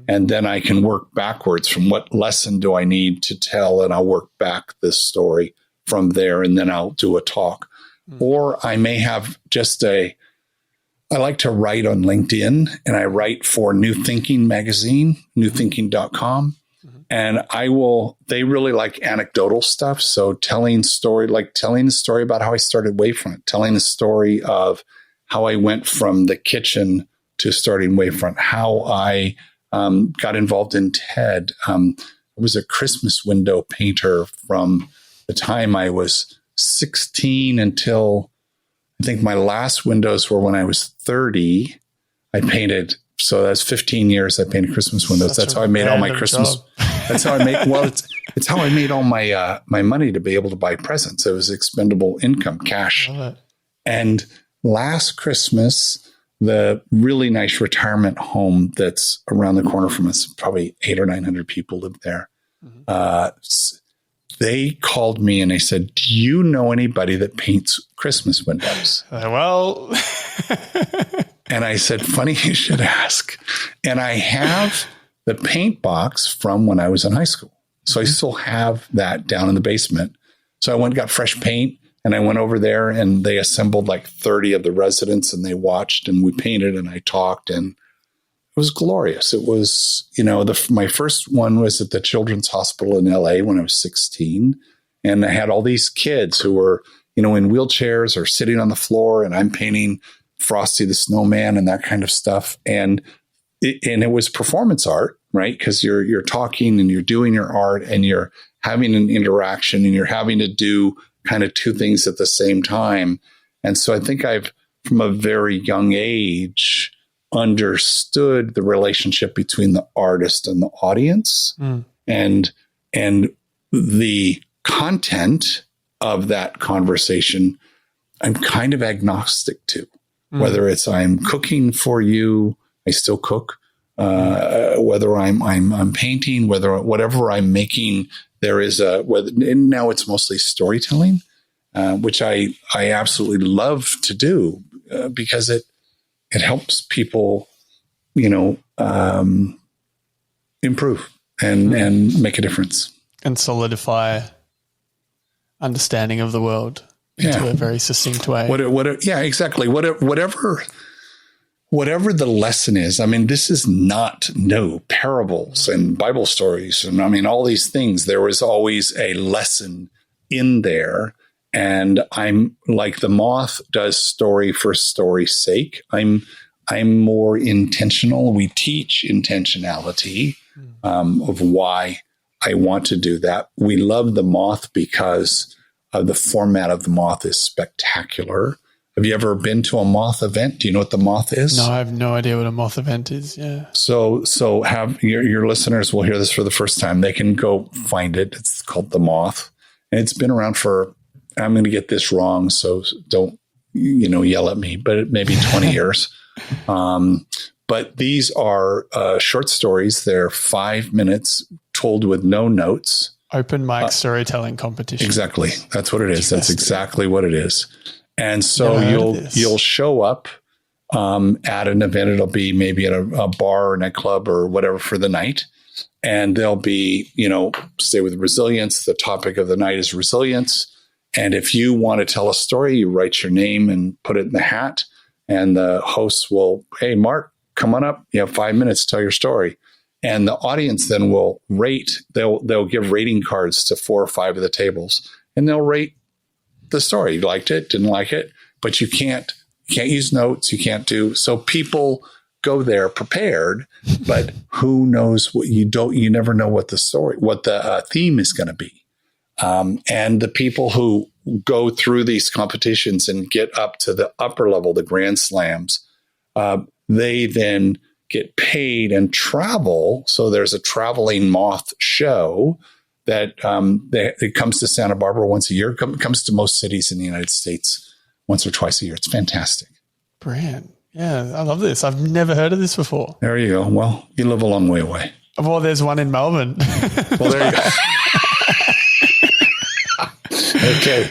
Speaker 1: And then I can work backwards from what lesson do I need to tell, and I'll work back this story from there, and then I'll do a talk. Or I may have I like to write on LinkedIn, and I write for New Thinking magazine, newthinking.com. And they really like anecdotal stuff. So telling a story about how I started Wavefront, telling the story of how I went from the kitchen to starting Wavefront, how I got involved in TED. I was a Christmas window painter from the time I was 16 until I think my last windows were when I was 30. I painted, so that's 15 years I painted Christmas windows. That's how I made all my Christmas. That's how I made, it's how I made all my my money to be able to buy presents. It was expendable income, cash. And last Christmas, the really nice retirement home that's around the corner from us, probably 800 or 900 people live there. They called me and they said, do you know anybody that paints Christmas windows?
Speaker 2: Well,
Speaker 1: and I said, funny you should ask. And I have the paint box from when I was in high school. So I still have that down in the basement. So I went and got fresh paint, and I went over there, and they assembled like 30 of the residents, and they watched, and we painted, and I talked, and it was glorious. It was, my first one was at the Children's Hospital in LA when I was 16. And I had all these kids who were, in wheelchairs or sitting on the floor, and I'm painting Frosty the Snowman and that kind of stuff. And it was performance art, right? Because you're talking and you're doing your art and you're having an interaction and you're having to do kind of two things at the same time. And so I think I've, from a very young age, understood the relationship between the artist and the audience, and the content of that conversation. I'm kind of agnostic to whether it's I'm cooking for you, I still cook, whether I'm painting, whatever I'm making, there is and now it's mostly storytelling, which I absolutely love to do because it helps people, improve and make a difference. And
Speaker 2: solidify understanding of the world into a very succinct way.
Speaker 1: Exactly. Whatever the lesson is. I mean, this is not parables and Bible stories. And I mean, all these things, there was always a lesson in there. And I'm like the moth does story for story's sake. I'm more intentional. We teach intentionality of why I want to do that. We love the moth because the format of the moth is spectacular. Have you ever been to a moth event? Do you know what the moth is?
Speaker 2: No, I have no idea what a moth event is. Yeah.
Speaker 1: So have your listeners will hear this for the first time. They can go find it. It's called the moth, and it's been around for, I'm going to get this wrong, so don't, yell at me, but it may be 20 years. But these are short stories. They're 5 minutes told with no notes.
Speaker 2: Open mic storytelling competition.
Speaker 1: Exactly. That's what it is. That's exactly what it is. And so you'll show up at an event. It'll be maybe at a bar or nightclub or whatever for the night. And there'll be, stay with resilience. The topic of the night is resilience. And if you want to tell a story, you write your name and put it in the hat. And the hosts will, hey, Mark, come on up. You have 5 minutes to tell your story. And the audience then will rate. They'll give rating cards to 4 or 5 of the tables, and they'll rate the story. You liked it, didn't like it, but you can't use notes. You can't do. So people go there prepared, but who knows what you never know what the theme is going to be. And the people who go through these competitions and get up to the upper level, the grand slams, they then get paid and travel. So there's a traveling moth show that it comes to Santa Barbara once a year. Comes to most cities in the United States once or twice a year. It's fantastic.
Speaker 2: Brilliant. Yeah, I love this. I've never heard of this before.
Speaker 1: There you go. Well, you live a long way away.
Speaker 2: Well, there's one in Melbourne.
Speaker 1: Well, there you go. Okay.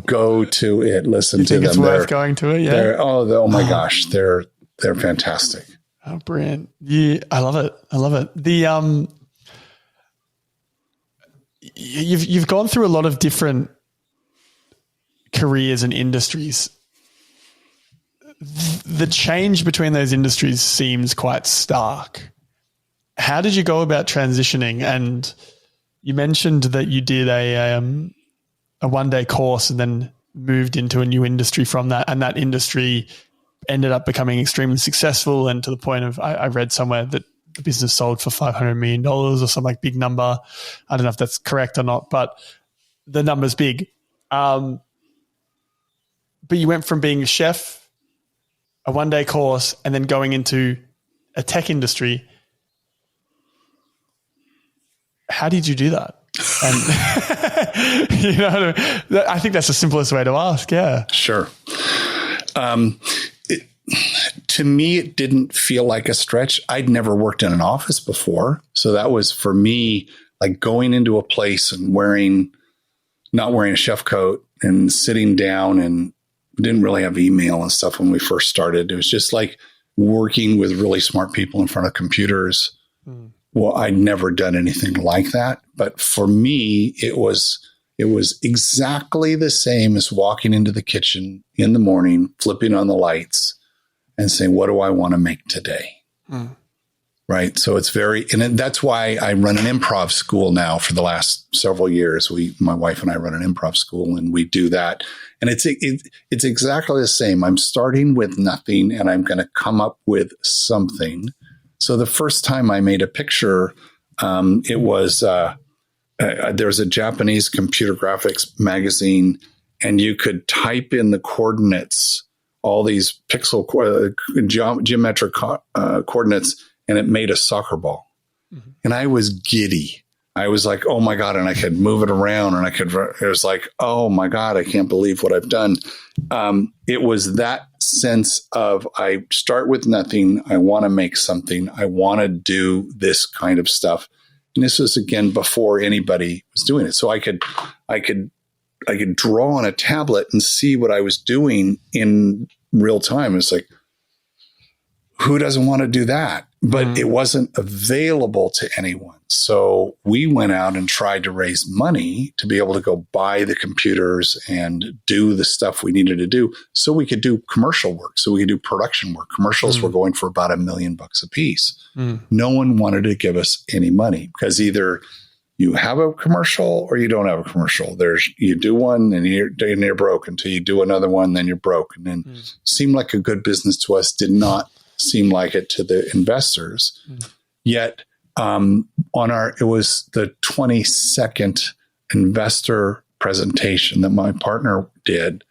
Speaker 1: Go to it. Listen to them.
Speaker 2: It's worth going to it. Yeah.
Speaker 1: Oh my gosh. They're fantastic.
Speaker 2: Oh, brilliant. Yeah, I love it. I love it. You've gone through a lot of different careers and industries. The change between those industries seems quite stark. How did you go about transitioning? And you mentioned that you did a one-day course and then moved into a new industry from that, and that industry ended up becoming extremely successful, and to the point of I read somewhere that the business sold for $500 million or some like big number. I don't know if that's correct or not, but the number's big. But you went from being a chef, a one-day course, and then going into a tech industry. How did you do that? And you know what I mean? I think that's the simplest way to ask. Yeah,
Speaker 1: sure. To me, it didn't feel like a stretch. I'd never worked in an office before. So that was for me, like going into a place and not wearing a chef coat and sitting down, and didn't really have email and stuff when we first started. It was just like working with really smart people in front of computers. Well, I'd never done anything like that. But for me, it was exactly the same as walking into the kitchen in the morning, flipping on the lights, and saying, what do I want to make today? Right. So it's and that's why I run an improv school now for the last several years. My wife and I run an improv school, and we do that. And it's exactly the same. I'm starting with nothing, and I'm going to come up with something. So the first time I made a picture, it was, there's a Japanese computer graphics magazine, and you could type in the coordinates, all these pixel geometric coordinates, and it made a soccer ball. Mm-hmm. And I was giddy. I was like, oh my God. And I could move it around, and it was like, oh my God, I can't believe what I've done. It was that sense of, I start with nothing. I want to make something. I want to do this kind of stuff. And this was, again, before anybody was doing it. So I could draw on a tablet and see what I was doing in real time. It's like, who doesn't want to do that? But it wasn't available to anyone. So we went out and tried to raise money to be able to go buy the computers and do the stuff we needed to do, so we could do commercial work, so we could do production work. Commercials were going for about $1 million a piece. No one wanted to give us any money, because either you have a commercial or you don't have a commercial. You do one and you're broke, until you do another one, then you're broke. And then seemed like a good business to us, did not seem like it to the investors. Yet it was the 22nd investor presentation that my partner did.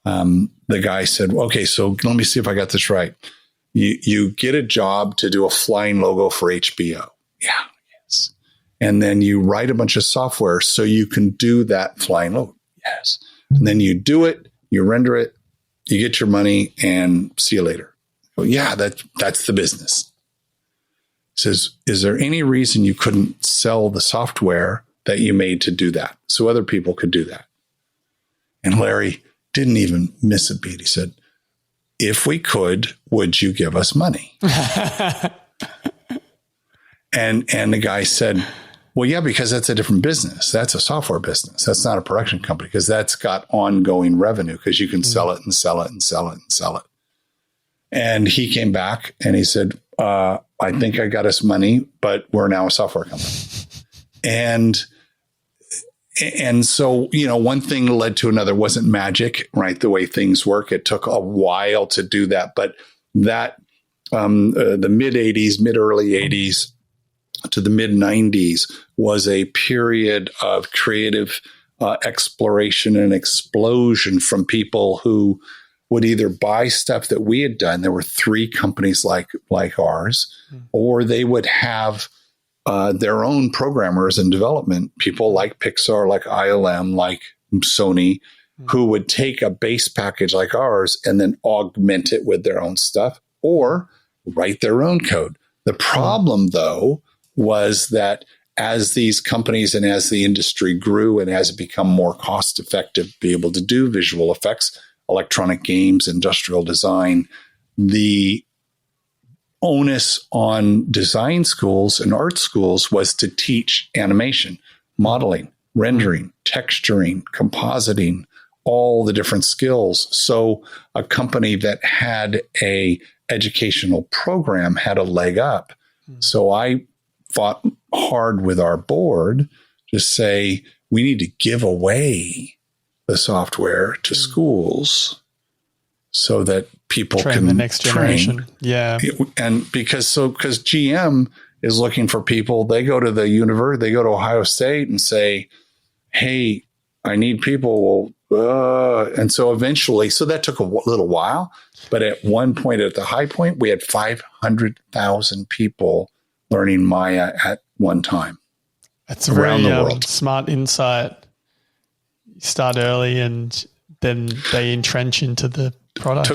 Speaker 1: The guy said, okay, so let me see if I got this right. You get a job to do a flying logo for HBO. Yeah. Yes. And then you write a bunch of software so you can do that flying logo. Yes. And then you do it, you render it, you get your money, and see you later. Well, yeah, that's the business. He says, is there any reason you couldn't sell the software that you made to do that, so other people could do that? And Larry didn't even miss a beat. He said, if we could, would you give us money? And the guy said, well, yeah, because that's a different business. That's a software business. That's not a production company, because that's got ongoing revenue, because you can sell it and sell it and sell it and sell it. And he came back and he said, I think I got us money, but we're now a software company. And so, one thing led to another. It wasn't magic, right? The way things work. It took a while to do that. But that, the early 80s to the mid 90s was a period of creative exploration and explosion from people who would either buy stuff that we had done. There were 3 companies like ours, or they would have their own programmers and development people like Pixar, like ILM, like Sony, who would take a base package like ours and then augment it with their own stuff or write their own code. The problem, though, was that as these companies and as the industry grew and as it become more cost effective to be able to do visual effects, electronic games, industrial design, the onus on design schools and art schools was to teach animation, modeling, rendering, texturing, compositing, all the different skills. So a company that had a educational program had a leg up. So I fought hard with our board to say, we need to give away the software to schools so that people
Speaker 2: train
Speaker 1: can
Speaker 2: the next generation. Yeah.
Speaker 1: And because GM is looking for people, they go to the university, they go to Ohio State and say, hey, I need people. And so eventually, so that took a little while, but at one point, at the high point, we had 500,000 people learning Maya at one time.
Speaker 2: That's a very smart insight. You start early and then they entrench into the product.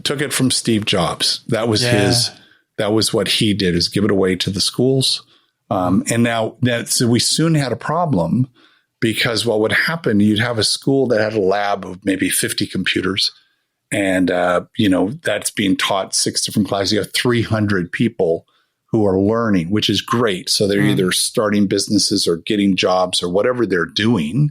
Speaker 1: Took it from Steve Jobs. That was that was what he did, is give it away to the schools. And now so we soon had a problem, because what would happen, you'd have a school that had a lab of maybe 50 computers, and that's being taught 6 different classes. You have 300 people who are learning, which is great. So they're either starting businesses or getting jobs or whatever they're doing.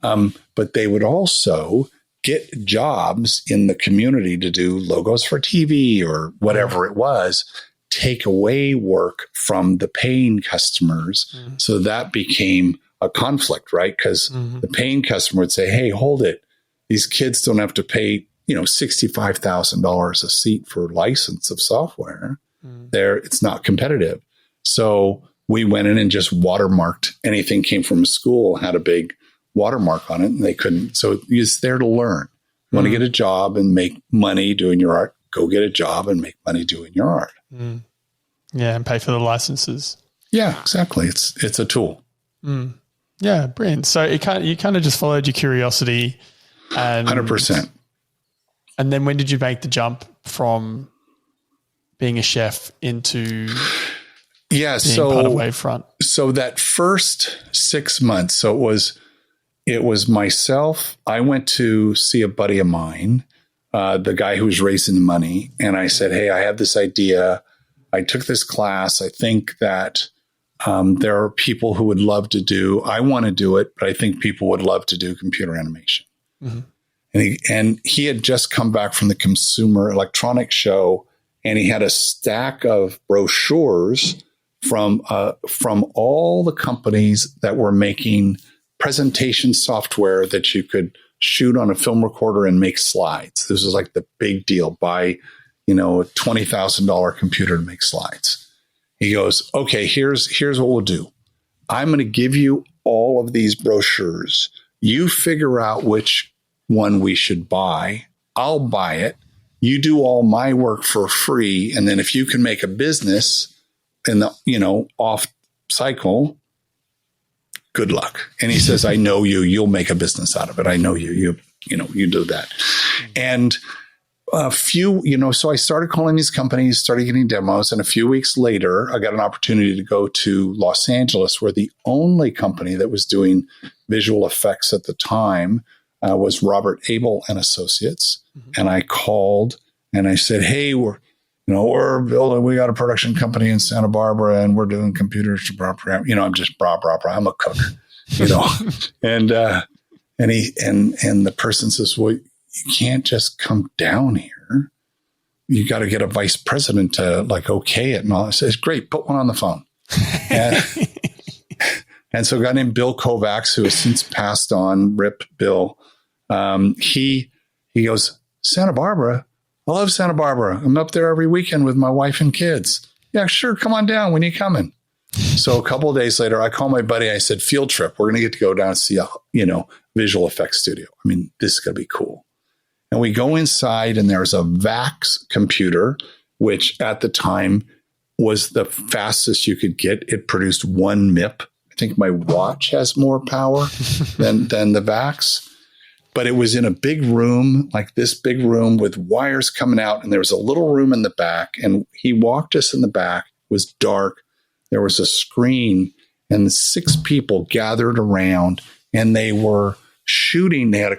Speaker 1: But they would also get jobs in the community to do logos for TV or whatever it was, take away work from the paying customers. So that became a conflict, right? Because the paying customer would say, hey, hold it. These kids don't have to pay, $65,000 a seat for license of software. It's not competitive. So we went in and just watermarked anything came from a school, had a big watermark on it, and they couldn't. So it's there to learn. You want to get a job and make money doing your art, go get a job and make money doing your art.
Speaker 2: Yeah, and pay for the licenses.
Speaker 1: Yeah, exactly. It's a tool.
Speaker 2: Yeah, brilliant. So you kind of just followed your curiosity.
Speaker 1: 100%.
Speaker 2: And then when did you make the jump from being a chef into being part of Wavefront? So
Speaker 1: that first 6 months, so it was myself. I went to see a buddy of mine, the guy who was raising the money, and I said, hey, I have this idea. I took this class. I think that there are people who would love to do, I want to do it, but I think people would love to do computer animation. And he had just come back from the Consumer Electronics Show, and he had a stack of brochures from all the companies that were making presentation software that you could shoot on a film recorder and make slides. This was like the big deal. Buy, a $20,000 computer to make slides. He goes, okay, here's what we'll do. I'm going to give you all of these brochures. You figure out which one we should buy. I'll buy it. You do all my work for free. And then if you can make a business in the, off cycle, good luck. And he says, I know you'll make a business out of it. I know you do that. And so I started calling these companies, started getting demos. And a few weeks later, I got an opportunity to go to Los Angeles, where the only company that was doing visual effects at the time was Robert Abel and Associates. And I called and I said, hey, we're building, we got a production company in Santa Barbara and we're doing computers. I'm just I'm a cook, and the person says, well, you can't just come down here. You got to get a vice president to okay it. And all. I says, great, put one on the phone. And so a guy named Bill Kovacs, who has since passed on, RIP Bill, he goes, Santa Barbara? I love Santa Barbara. I'm up there every weekend with my wife and kids. Yeah, sure. Come on down. When are you coming? So a couple of days later, I called my buddy. I said, field trip. We're going to get to go down and see a, visual effects studio. I mean, this is going to be cool. And we go inside and there's a VAX computer, which at the time was the fastest you could get. It produced 1 MIP. I think my watch has more power than the VAX. But it was in a big room, like this big room with wires coming out. And there was a little room in the back. And he walked us in the back. It was dark. There was a screen and 6 people gathered around and they were shooting. They had a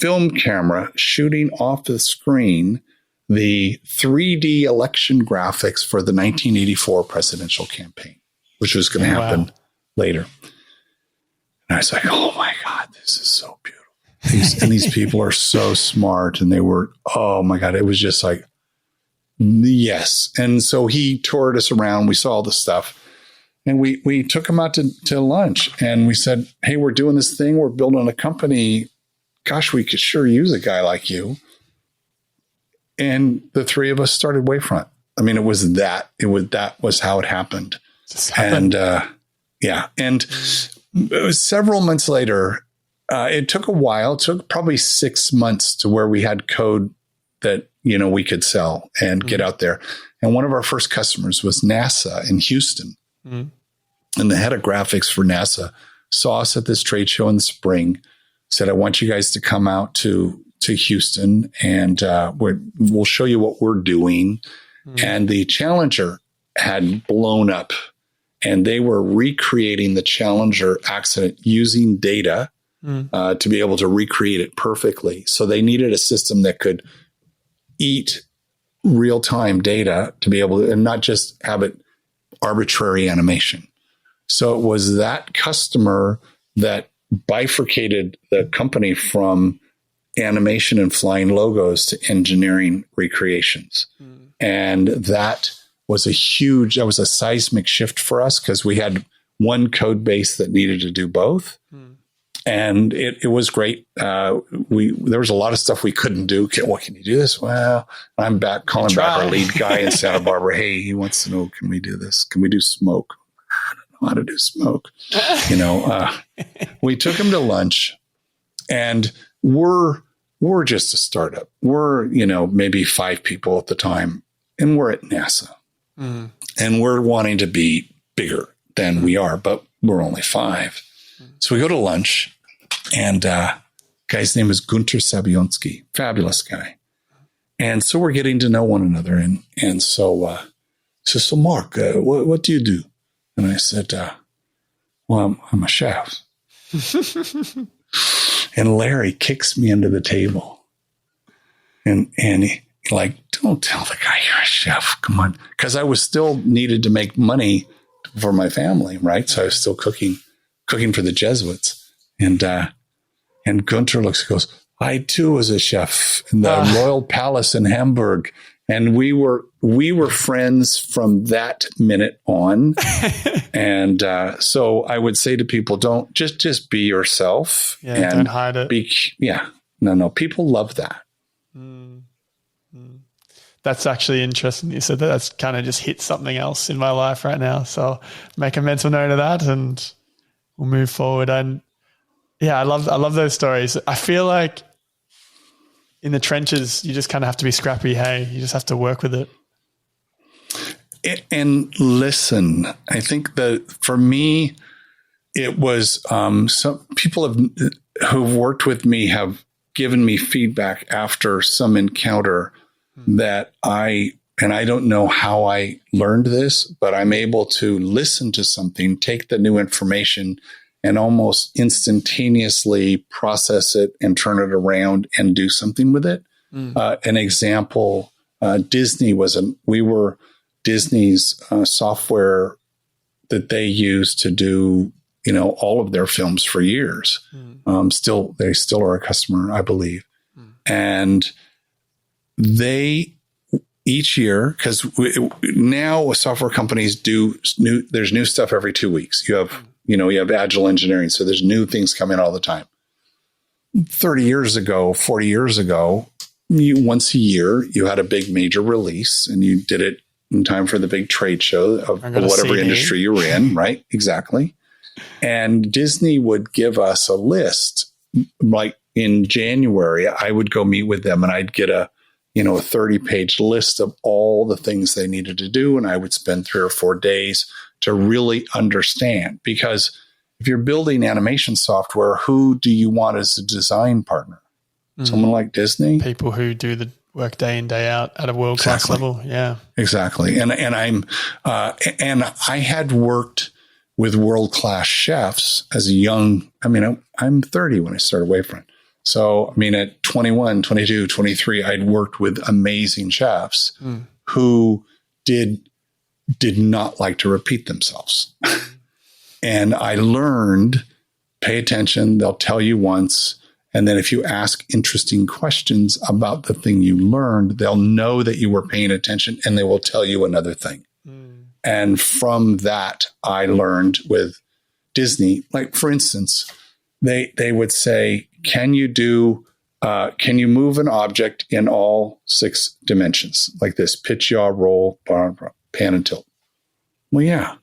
Speaker 1: film camera shooting off the screen the 3D election graphics for the 1984 presidential campaign, which was going to happen later. And I was like, oh my God, this is so beautiful. These people are so smart. And they were, oh my God, it was just like, yes. And so he toured us around. We saw all the stuff. And we took him out to lunch. And we said, hey, we're doing this thing. We're building a company. Gosh, we could sure use a guy like you. And the three of us started Wavefront. I mean, that was how it happened. And and several months later, it took a while. It took probably 6 months to where we had code that, we could sell and get out there. And one of our first customers was NASA in Houston. And the head of graphics for NASA saw us at this trade show in the spring, said, I want you guys to come out to Houston and we'll show you what we're doing. And the Challenger had blown up and they were recreating the Challenger accident using data to be able to recreate it perfectly. So they needed a system that could eat real-time data to be able to, and not just have it arbitrary animation. So it was that customer that bifurcated the company from animation and flying logos to engineering recreations. And that was a seismic shift for us because we had one code base that needed to do both. And it was great. There was a lot of stuff we couldn't do. What can you do this? Well, I'm calling back our lead guy in Santa Barbara. Hey, he wants to know, can we do this? Can we do smoke? I don't know how to do smoke. We took him to lunch and we're just a startup. We're, maybe 5 people at the time and we're at NASA and we're wanting to be bigger than we are, but we're only 5. So we go to lunch and guy's name is Gunter Sabionski, fabulous guy. And so we're getting to know one another. And so Mark, what do you do? And I said, well, I'm a chef. And Larry kicks me under the table. And he don't tell the guy you're a chef. Come on. Because I was still needed to make money for my family, right? So I was still cooking for the Jesuits. And Gunter goes, I too was a chef in the Royal Palace in Hamburg. And we were friends from that minute on. And so I would say to people, don't just be yourself.
Speaker 2: Yeah,
Speaker 1: and
Speaker 2: don't hide it.
Speaker 1: No, people love that.
Speaker 2: That's actually interesting. You said that's kind of just hit something else in my life right now. So make a mental note of that and we'll move forward. And yeah, I love those stories. I feel like in the trenches, you just kind of have to be scrappy. Hey, you just have to work with it.
Speaker 1: And listen, I think that for me, it was some people who've worked with me have given me feedback after some encounter that I don't know how I learned this, but I'm able to listen to something, take the new information and almost instantaneously process it and turn it around and do something with it. An example, Disney we were Disney's software that they used to do, all of their films for years. They still are a customer, I believe. And they each year, because now software companies there's new stuff every 2 weeks. You have agile engineering. So there's new things coming all the time. 30 years ago, 40 years ago, once a year, you had a big major release and you did it in time for the big trade show of whatever industry you were in, right? Exactly. And Disney would give us a list. Like in January, I would go meet with them and I'd get a 30-page list of all the things they needed to do. And I would spend 3 or 4 days to really understand, because if you're building animation software, who do you want as a design partner? Someone like Disney?
Speaker 2: People who do the work day in, day out at a world-class level. Yeah,
Speaker 1: exactly. And I had worked with world-class chefs as a young, I'm 30 when I started Wavefront. So, I mean, at 21, 22, 23, I'd worked with amazing chefs who did not like to repeat themselves. And I learned, pay attention. They'll tell you once. And then if you ask interesting questions about the thing you learned, they'll know that you were paying attention and they will tell you another thing. And from that, I learned with Disney, like for instance, they would say, can you move an object in all 6 dimensions like this, pitch, yaw, roll, pan and tilt? Well, yeah.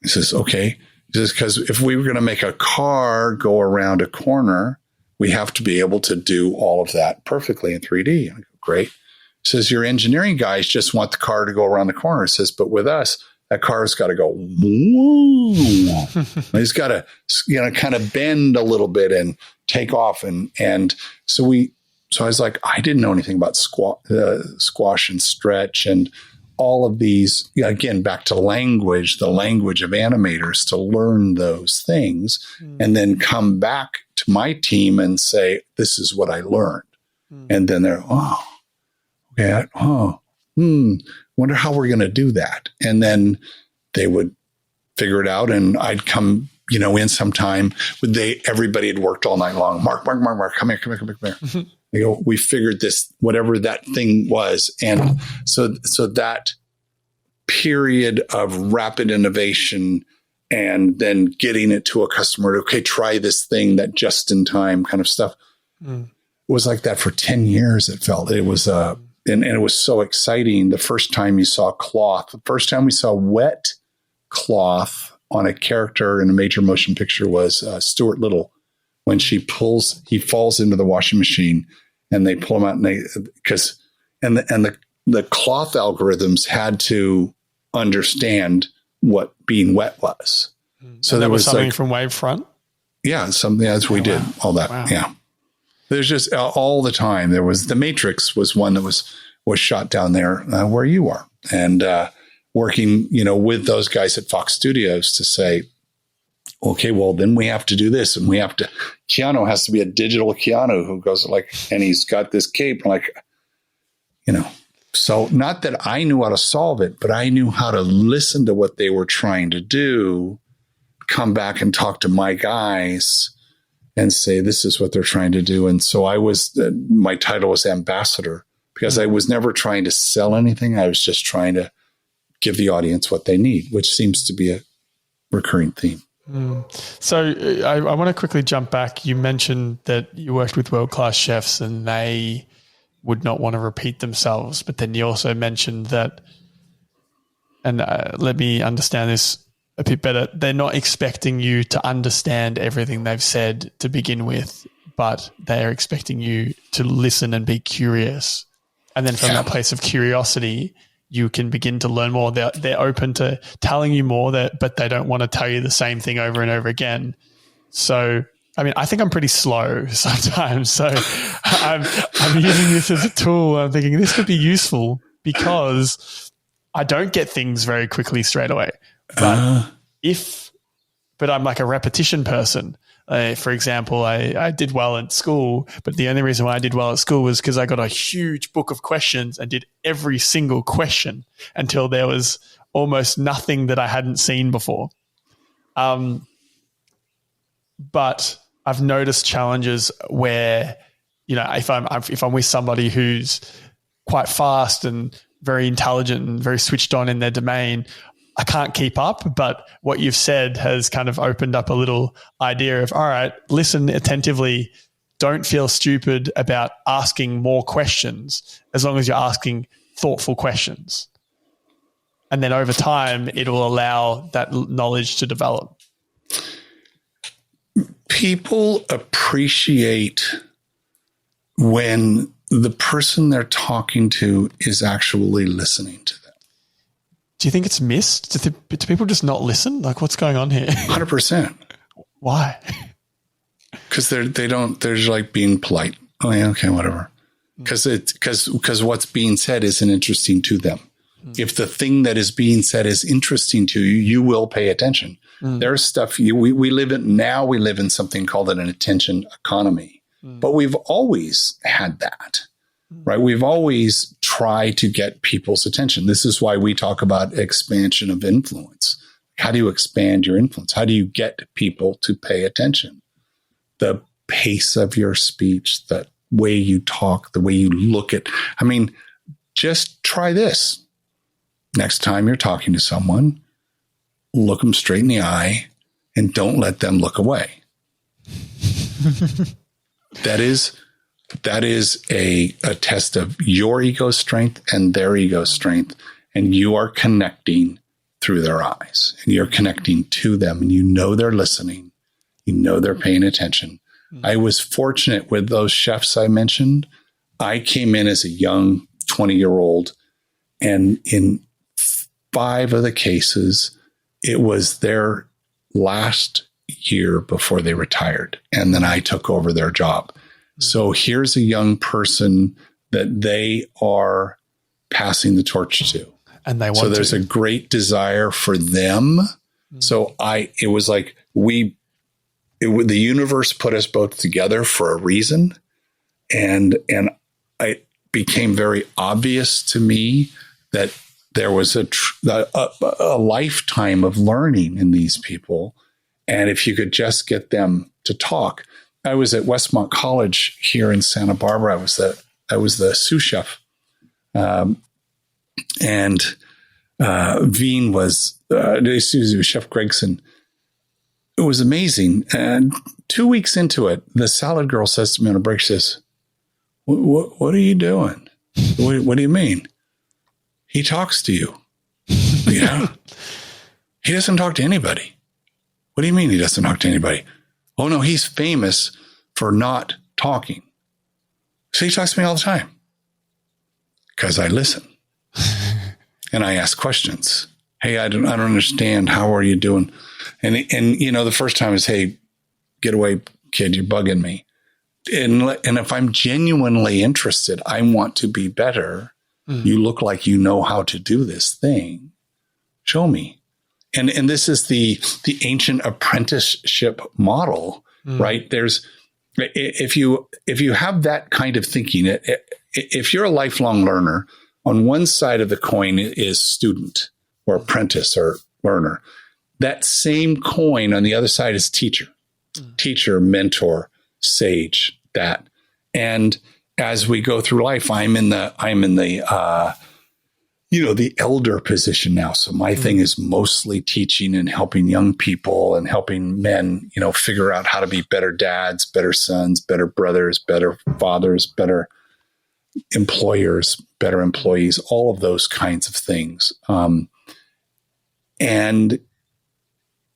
Speaker 1: He says, okay. He says, because if we were going to make a car go around a corner, we have to be able to do all of that perfectly in 3D. I go, great. He says, your engineering guys just want the car to go around the corner. He says, but with us, that car's got to go, woo. It's got to, kind of bend a little bit and take off. And so I was like, I didn't know anything about squash and stretch and all of these, again, back to language, the language of animators, to learn those things and then come back to my team and say, this is what I learned. And then they're, wonder how we're going to do that. And then they would figure it out. And I'd come, in sometime everybody had worked all night long. Mark, come here. They go, we figured this, whatever that thing was. And so that period of rapid innovation and then getting it to a customer, okay, try this thing, that just in time kind of stuff was like that for 10 years. It felt it was, and it was so exciting. The first time you saw cloth, the first time we saw wet cloth on a character in a major motion picture was Stuart Little. When he falls into the washing machine and they pull him out and the cloth algorithms had to understand what being wet was. So
Speaker 2: and
Speaker 1: there was
Speaker 2: something from Wavefront.
Speaker 1: Yeah, something as we did all that. Wow. Yeah. There's just all the time. There was The Matrix was one that was shot down there where you are, and working, with those guys at Fox Studios to say, okay, well then we have to do this, and Keanu has to be a digital Keanu who goes and he's got this cape, so not that I knew how to solve it, but I knew how to listen to what they were trying to do, come back and talk to my guys and say, this is what they're trying to do. And so my title was ambassador because I was never trying to sell anything. I was just trying to give the audience what they need, which seems to be a recurring theme.
Speaker 2: So I want to quickly jump back. You mentioned that you worked with world-class chefs and they would not want to repeat themselves. But then you also mentioned that, and let me understand this a bit better, they're not expecting you to understand everything they've said to begin with, but they're expecting you to listen and be curious. And then from that place of curiosity, you can begin to learn more. They're open to telling you more, but they don't want to tell you the same thing over and over again. So, I mean, I think I'm pretty slow sometimes. So I'm using this as a tool. I'm thinking this could be useful because I don't get things very quickly straight away. But I'm like a repetition person. For example, I did well at school, but the only reason why I did well at school was because I got a huge book of questions and did every single question until there was almost nothing that I hadn't seen before. But I've noticed challenges where, if I'm with somebody who's quite fast and very intelligent and very switched on in their domain, I can't keep up, but what you've said has kind of opened up a little idea of, all right, listen attentively. Don't feel stupid about asking more questions as long as you're asking thoughtful questions. And then over time, it will allow that knowledge to develop.
Speaker 1: People appreciate when the person they're talking to is actually listening to them.
Speaker 2: Do you think it's missed? Do people just not listen? Like, what's going on here?
Speaker 1: 100%.
Speaker 2: Why?
Speaker 1: Because they're just like being polite. Oh yeah, okay, whatever. Because what's being said isn't interesting to them. If the thing that is being said is interesting to you, you will pay attention. There's stuff we live in now. We live in something called an attention economy. but we've always had that, right? We've always tried to get people's attention. This is why we talk about expansion of influence. How do you expand your influence? How do you get people to pay attention? The pace of your speech, the way you talk, the way you look at, I mean, just try this. Next time you're talking to someone, look them straight in the eye and don't let them look away. That is a test of your ego strength and their ego strength. And you are connecting through their eyes, and you're connecting to them, and you know they're listening. You know they're paying attention. I was fortunate with those chefs I mentioned. I came in as a young 20-year-old, and in 5 of the cases, it was their last year before they retired. And then I took over their job. So here's a young person that they are passing the torch to.
Speaker 2: And they want
Speaker 1: so there's a great desire for them. So it was like the universe put us both together for a reason. And it became very obvious to me that there was a lifetime of learning in these people. And if you could just get them to talk. I was at Westmont College here in Santa Barbara. I was the sous chef. And Veen was Chef Gregson. It was amazing. And 2 weeks into it, the salad girl says to me on a break, she says, what are you doing? What do you mean? He talks to you. Yeah. He doesn't talk to anybody. What do you mean he doesn't talk to anybody? Oh, no, he's famous for not talking. So he talks to me all the time because I listen and I ask questions. Hey, I don't understand. How are you doing? And the first time is, hey, get away, kid. You're bugging me. And if I'm genuinely interested, I want to be better. You look like you know how to do this thing. Show me. And this is the ancient apprenticeship model, right? If you have that kind of thinking, if you're a lifelong learner, on one side of the coin is student or apprentice or learner. That same coin on the other side is teacher, mentor, sage, that. And as we go through life, I'm in the the elder position now. So my thing is mostly teaching and helping young people and helping men, figure out how to be better dads, better sons, better brothers, better fathers, better employers, better employees, all of those kinds of things. And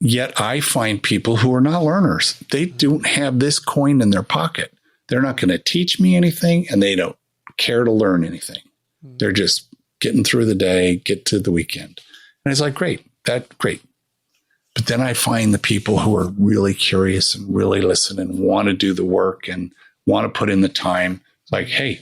Speaker 1: yet I find people who are not learners. They don't have this coin in their pocket. They're not going to teach me anything, and they don't care to learn anything. They're just getting through the day, get to the weekend. And it's like, great. But then I find the people who are really curious and really listen and want to do the work and want to put in the time. It's like, hey,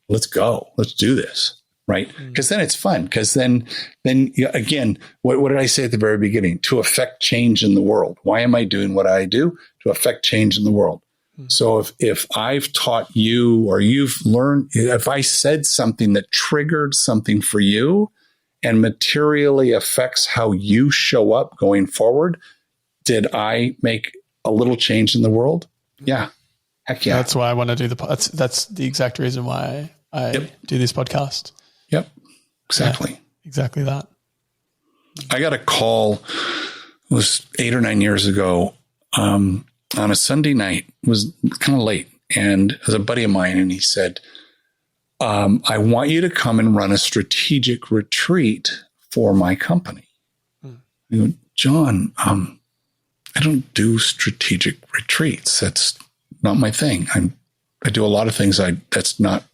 Speaker 1: let's go. Let's do this. Right. Because then it's fun. Because then again, what did I say at the very beginning? To affect change in the world. Why am I doing what I do? To affect change in the world. So if I've taught you or you've learned, if I said something that triggered something for you and materially affects how you show up going forward, did I make a little change in the world? Yeah. Heck yeah.
Speaker 2: That's why I want to do that's the exact reason why I do this podcast.
Speaker 1: Yep. Exactly.
Speaker 2: Yeah, exactly that.
Speaker 1: I got a call, it was 8 or 9 years ago, on a Sunday night. It was kind of late, and it was a buddy of mine, and he said, I want you to come and run a strategic retreat for my company. I go, John, I don't do strategic retreats. That's not my thing. I do a lot of things that's not.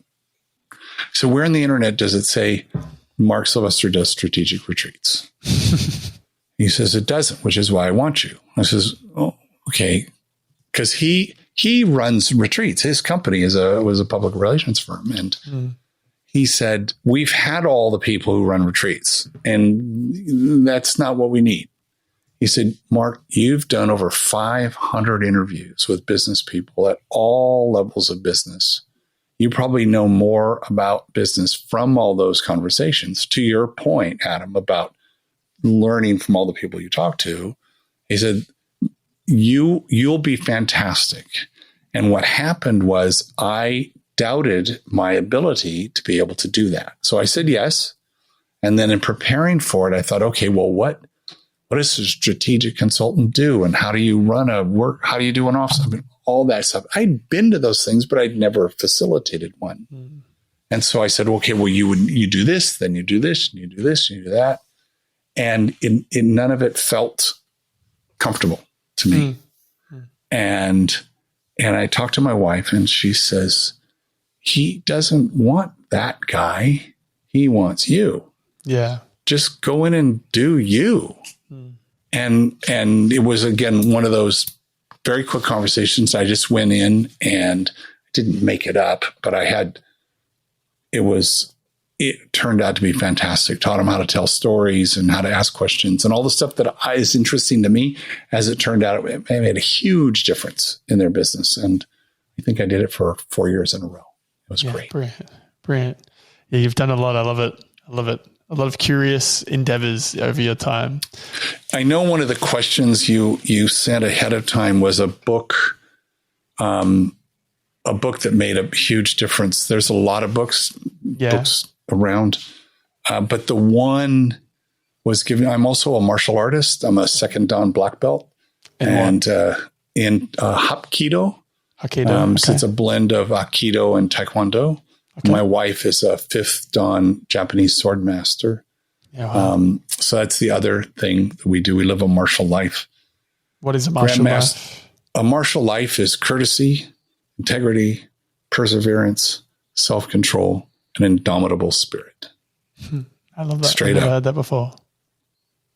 Speaker 1: So where on the internet does it say Mark Sylvester does strategic retreats? He says it doesn't, which is why I want you. I says, oh, okay. Because he runs retreats. His company was a public relations firm. And he said, we've had all the people who run retreats, and that's not what we need. He said, Mark, you've done over 500 interviews with business people at all levels of business. You probably know more about business from all those conversations. To your point, Adam, about learning from all the people you talk to, he said, you'll be fantastic. And what happened was I doubted my ability to be able to do that. So I said yes. And then in preparing for it, I thought, okay, well, what does a strategic consultant do? And how do you run a work? How do you do an office? I mean, all that stuff. I'd been to those things, but I'd never facilitated one. Mm. And so I said, okay, well, you do this, then you do this, and you do this, and you do that. And none of it felt comfortable to me. Mm. And I talked to my wife, and she says, he doesn't want that guy. He wants you.
Speaker 2: Yeah.
Speaker 1: Just go in and do you. Mm. And it was, again, one of those very quick conversations. I just went in and didn't make it up, but it turned out to be fantastic. Taught them how to tell stories and how to ask questions and all the stuff that is interesting to me. As it turned out, it made a huge difference in their business. And I think I did it for 4 years in a row. It was great.
Speaker 2: Brilliant. Yeah, you've done a lot. I love it. A lot of curious endeavors over your time.
Speaker 1: I know one of the questions you sent ahead of time was a book that made a huge difference. There's a lot of books around, but the one was given. I'm also a martial artist. I'm a second Dan black belt, and in Hapkido. So it's a blend of Aikido and Taekwondo. Okay. My wife is a 5th Dan Japanese sword master. Yeah, wow. So that's the other thing that we do. We live a martial life.
Speaker 2: What is a martial life?
Speaker 1: A martial life is courtesy, integrity, perseverance, self-control, an indomitable spirit.
Speaker 2: I love that.
Speaker 1: Straight
Speaker 2: I've never
Speaker 1: up.
Speaker 2: heard that before.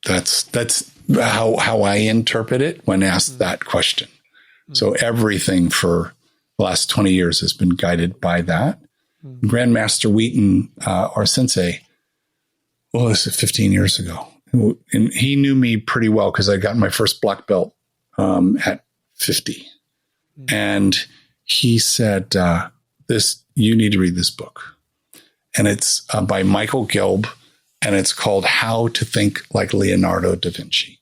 Speaker 1: That's how I interpret it when asked that question. So everything for the last 20 years has been guided by that. Grandmaster Wheaton, our sensei, this is 15 years ago. And he knew me pretty well because I got my first black belt at 50. And he said, you need to read this book. And it's by Michael Gelb, and it's called How to Think Like Leonardo da Vinci.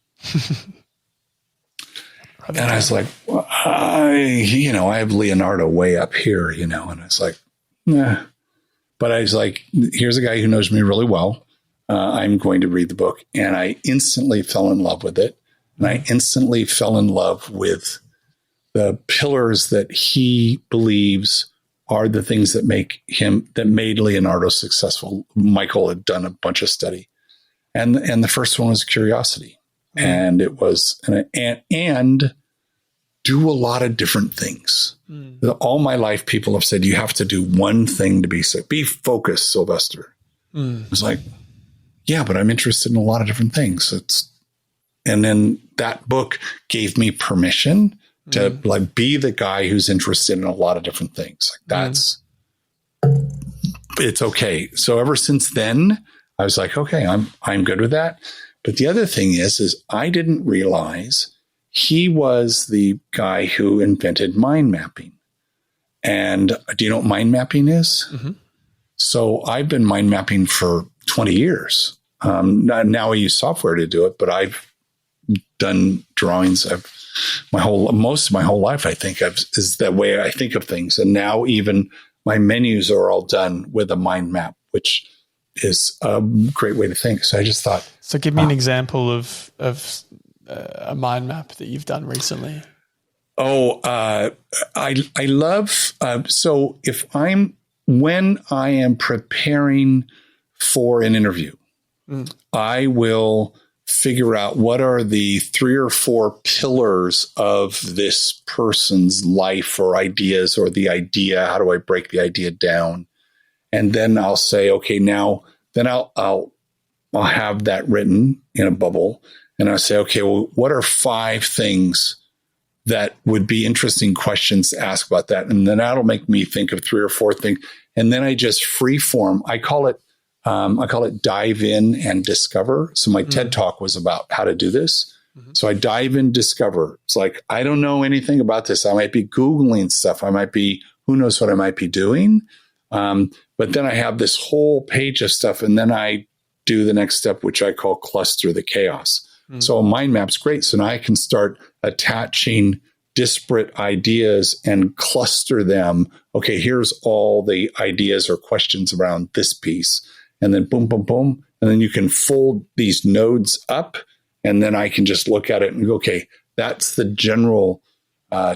Speaker 1: And I was like, I have Leonardo way up here, and it's like, nah. But I was like, here's a guy who knows me really well. I'm going to read the book. And I instantly fell in love with it. And I instantly fell in love with the pillars that he believes are the things that made Leonardo successful. Michael had done a bunch of study. And the first one was curiosity. And it was, and do a lot of different things. All my life, people have said, you have to do one thing to be sick. Be focused, Sylvester. I was like, yeah, but I'm interested in a lot of different things. And then that book gave me permission to be the guy who's interested in a lot of different things. It's okay. So ever since then, I was like, okay, I'm good with that. But the other thing is I didn't realize he was the guy who invented mind mapping. And do you know what mind mapping is? Mm-hmm. So I've been mind mapping for 20 years. Now I use software to do it, but I've done drawings. Most of my whole life, I think is the way I think of things. And now even my menus are all done with a mind map, which is a great way to think. So I just thought.
Speaker 2: So give me an example of a mind map that you've done recently.
Speaker 1: I love, so when I am preparing for an interview, I will figure out what are the 3 or 4 pillars of this person's life or ideas, or the idea. How do I break the idea down? And then I'll say, okay, now then I'll have that written in a bubble. And I'll say, okay, well, what are 5 things that would be interesting questions to ask about that? And then that'll make me think of 3 or 4 things. And then I just free form. I call it dive in and discover. So my TED Talk was about how to do this. So I dive in, discover. It's like, I don't know anything about this. I might be Googling stuff. Who knows what I might be doing. But then I have this whole page of stuff. And then I do the next step, which I call cluster the chaos. So a mind map's great. So now I can start attaching disparate ideas and cluster them. Okay, here's all the ideas or questions around this piece. And then boom, boom, boom. And then you can fold these nodes up. And then I can just look at it and go, okay, that's the general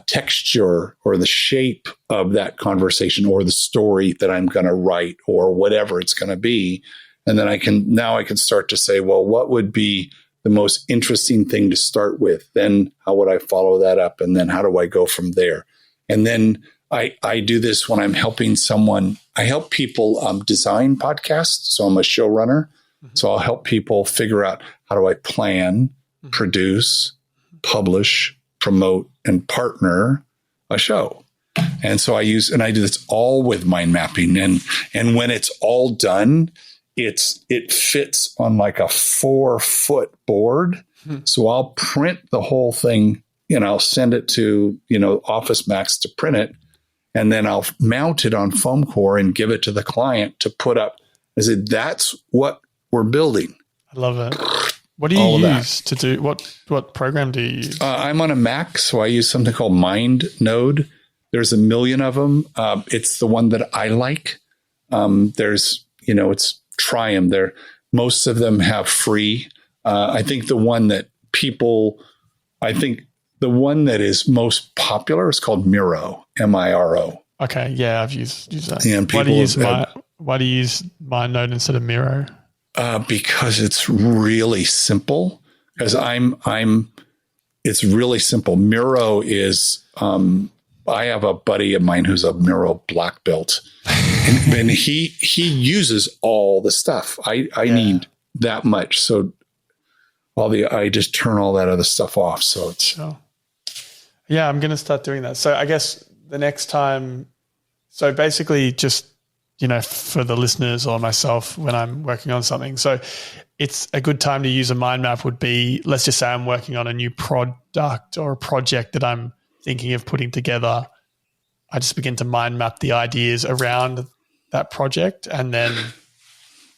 Speaker 1: texture or the shape of that conversation or the story that I'm going to write or whatever it's going to be. And then I can start to say, well, what would be the most interesting thing to start with? Then how would I follow that up? And then how do I go from there? And then I do this when I'm helping someone. I help people design podcasts. So I'm a showrunner. So I'll help people figure out, how do I plan, produce, publish, promote, and partner a show. And so I do this all with mind mapping. And when it's all done, it fits on like a 4-foot board. So I'll print the whole thing, I'll send it to, Office Max to print it. And then I'll mount it on foam core and give it to the client to put up. I said, that's what we're building.
Speaker 2: I love it. What do you use to do? What program do you use? I'm
Speaker 1: on a Mac, so I use something called MindNode. There's a million of them. It's the one that I like. Try them. Most of them have free. I think the one that is most popular is called Miro, Miro.
Speaker 2: Okay, yeah, I've used that.
Speaker 1: And
Speaker 2: why do you use MindNode instead of Miro?
Speaker 1: Because it's really simple. Because it's really simple. Miro is. I have a buddy of mine who's a Miro black belt, and he uses all the stuff. I need that much, so I just turn all that other stuff off. So it's
Speaker 2: yeah, I'm going to start doing that. So I guess the next time, so basically just for the listeners or myself when I'm working on something, so it's a good time to use a mind map would be, let's just say I'm working on a new product or a project that I'm thinking of putting together. I just begin to mind map the ideas around that project, and then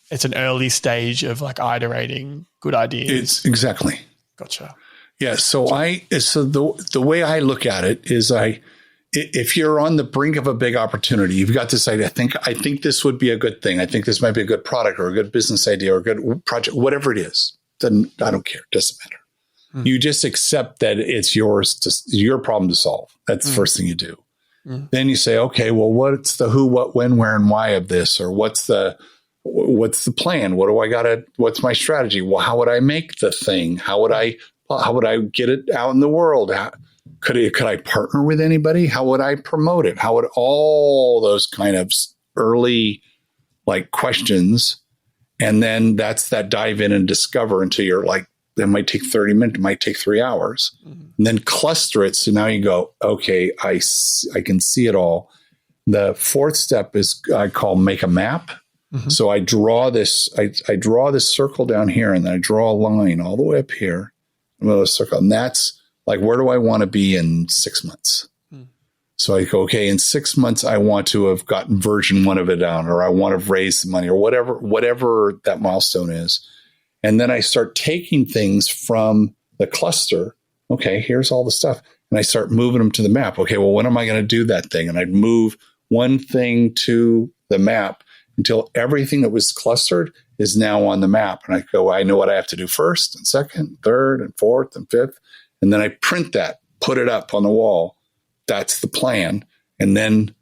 Speaker 2: it's an early stage of like iterating good ideas.
Speaker 1: Exactly.
Speaker 2: Gotcha.
Speaker 1: Yeah. So the way I look at it is if you're on the brink of a big opportunity, you've got this idea. I think this would be a good thing. I think this might be a good product or a good business idea or a good project, whatever it is. I don't care. It doesn't matter. You just accept that it's your problem to solve. That's the first thing you do. Then you say, okay, well, what's the who, what, when, where, and why of this? Or what's the plan? What's my strategy? Well, how would I make the thing? How would I get it out in the world? Could I partner with anybody? How would I promote it? How would all those kind of early like questions? And then that's that dive in and discover until you're like, that might take 30 minutes, it might take 3 hours, and then cluster it. So now you go, okay, I can see it all. The fourth step is I call make a map. So I draw this, I draw this circle down here, and then I draw a line all the way up here, another circle. And that's like, where do I want to be in 6 months? So I go, okay, in 6 months, I want to have gotten version 1 of it down, or I want to have raised the money, or whatever that milestone is. And then I start taking things from the cluster. Okay, here's all the stuff. And I start moving them to the map. Okay, well, when am I going to do that thing? And I'd move one thing to the map until everything that was clustered is now on the map. And I go, I know what I have to do first and second, third and fourth and fifth. And then I print that, put it up on the wall. That's the plan. And then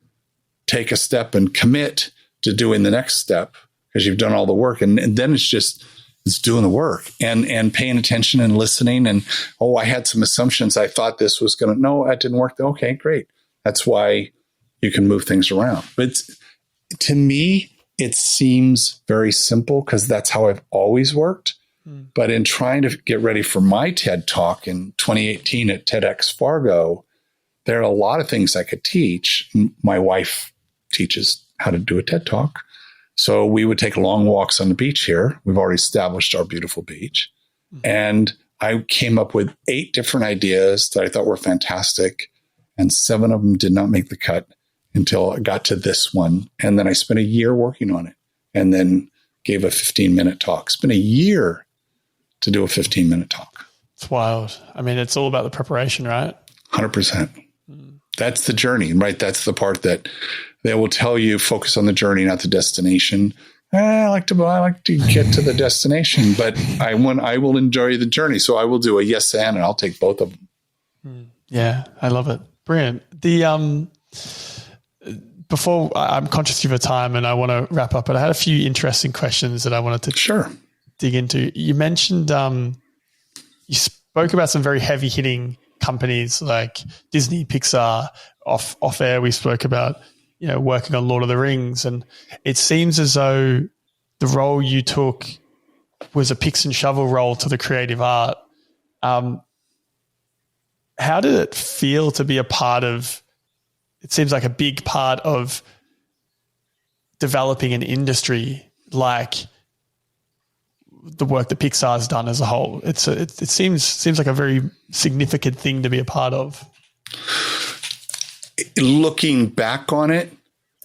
Speaker 1: take a step and commit to doing the next step because you've done all the work. And then it's doing the work and paying attention and listening. And, I had some assumptions. I thought this was no, that didn't work. Okay, great. That's why you can move things around. But to me, it seems very simple because that's how I've always worked. But in trying to get ready for my TED Talk in 2018 at Tedx Fargo, there are a lot of things I could teach. My wife teaches how to do a TED Talk. So we would take long walks on the beach here. We've already established our beautiful beach. And I came up with 8 different ideas that I thought were fantastic, and 7 of them did not make the cut until I got to this one. And then I spent a year working on it and then gave a 15-minute talk. Spent a year to do a 15-minute talk.
Speaker 2: It's wild. I mean, it's all about the preparation, right?
Speaker 1: 100%. That's the journey, right? That's the part that they will tell you, focus on the journey, not the destination. I like to get to the destination, but I will enjoy the journey. So I will do a yes and I'll take both of them.
Speaker 2: Yeah, I love it. Brilliant. Before I'm conscious of your time and I want to wrap up, but I had a few interesting questions that I wanted to dig into. You mentioned you spoke about some very heavy hitting companies like Disney, Pixar. Off air, we spoke about working on Lord of the Rings, and it seems as though the role you took was a picks and shovel role to the creative art. How did it feel to be a part of? It seems like a big part of developing an industry like the work that Pixar's done as a whole. It seems like a very significant thing to be a part of.
Speaker 1: Looking back on it,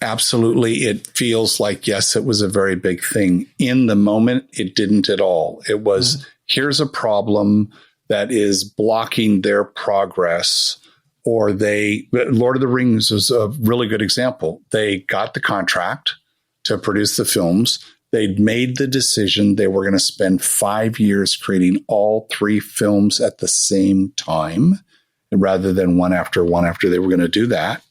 Speaker 1: absolutely, it feels like, yes, it was a very big thing. In the moment, it didn't at all. It was, here's a problem that is blocking their progress. Or Lord of the Rings is a really good example. They got the contract to produce the films. They'd made the decision they were going to spend 5 years creating all 3 films at the same time, rather than one after they were going to do that.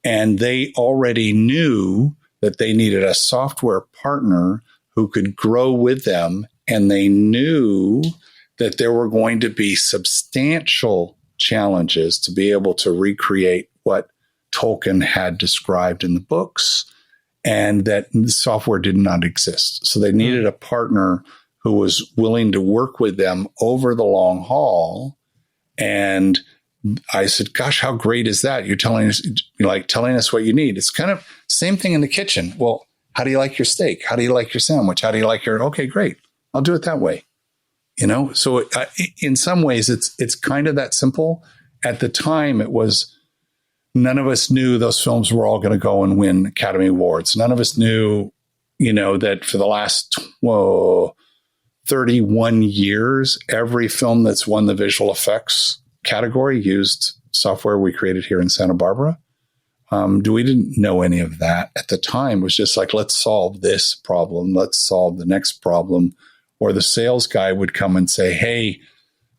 Speaker 1: And they already knew that they needed a software partner who could grow with them. And they knew that there were going to be substantial challenges to be able to recreate what Tolkien had described in the books, and that the software did not exist. So they needed a partner who was willing to work with them over the long haul. And I said, gosh, how great is that? You're telling us what you need. It's kind of same thing in the kitchen. Well, how do you like your steak? How do you like your sandwich? How do you like okay, great. I'll do it that way. So in some ways it's kind of that simple. At the time, it was, none of us knew those films were all going to go and win Academy Awards. None of us knew, that for the last 31 years, every film that's won the visual effects category used software we created here in Santa Barbara. We didn't know any of that at the time. It was just like, let's solve this problem. Let's solve the next problem. Or the sales guy would come and say, hey,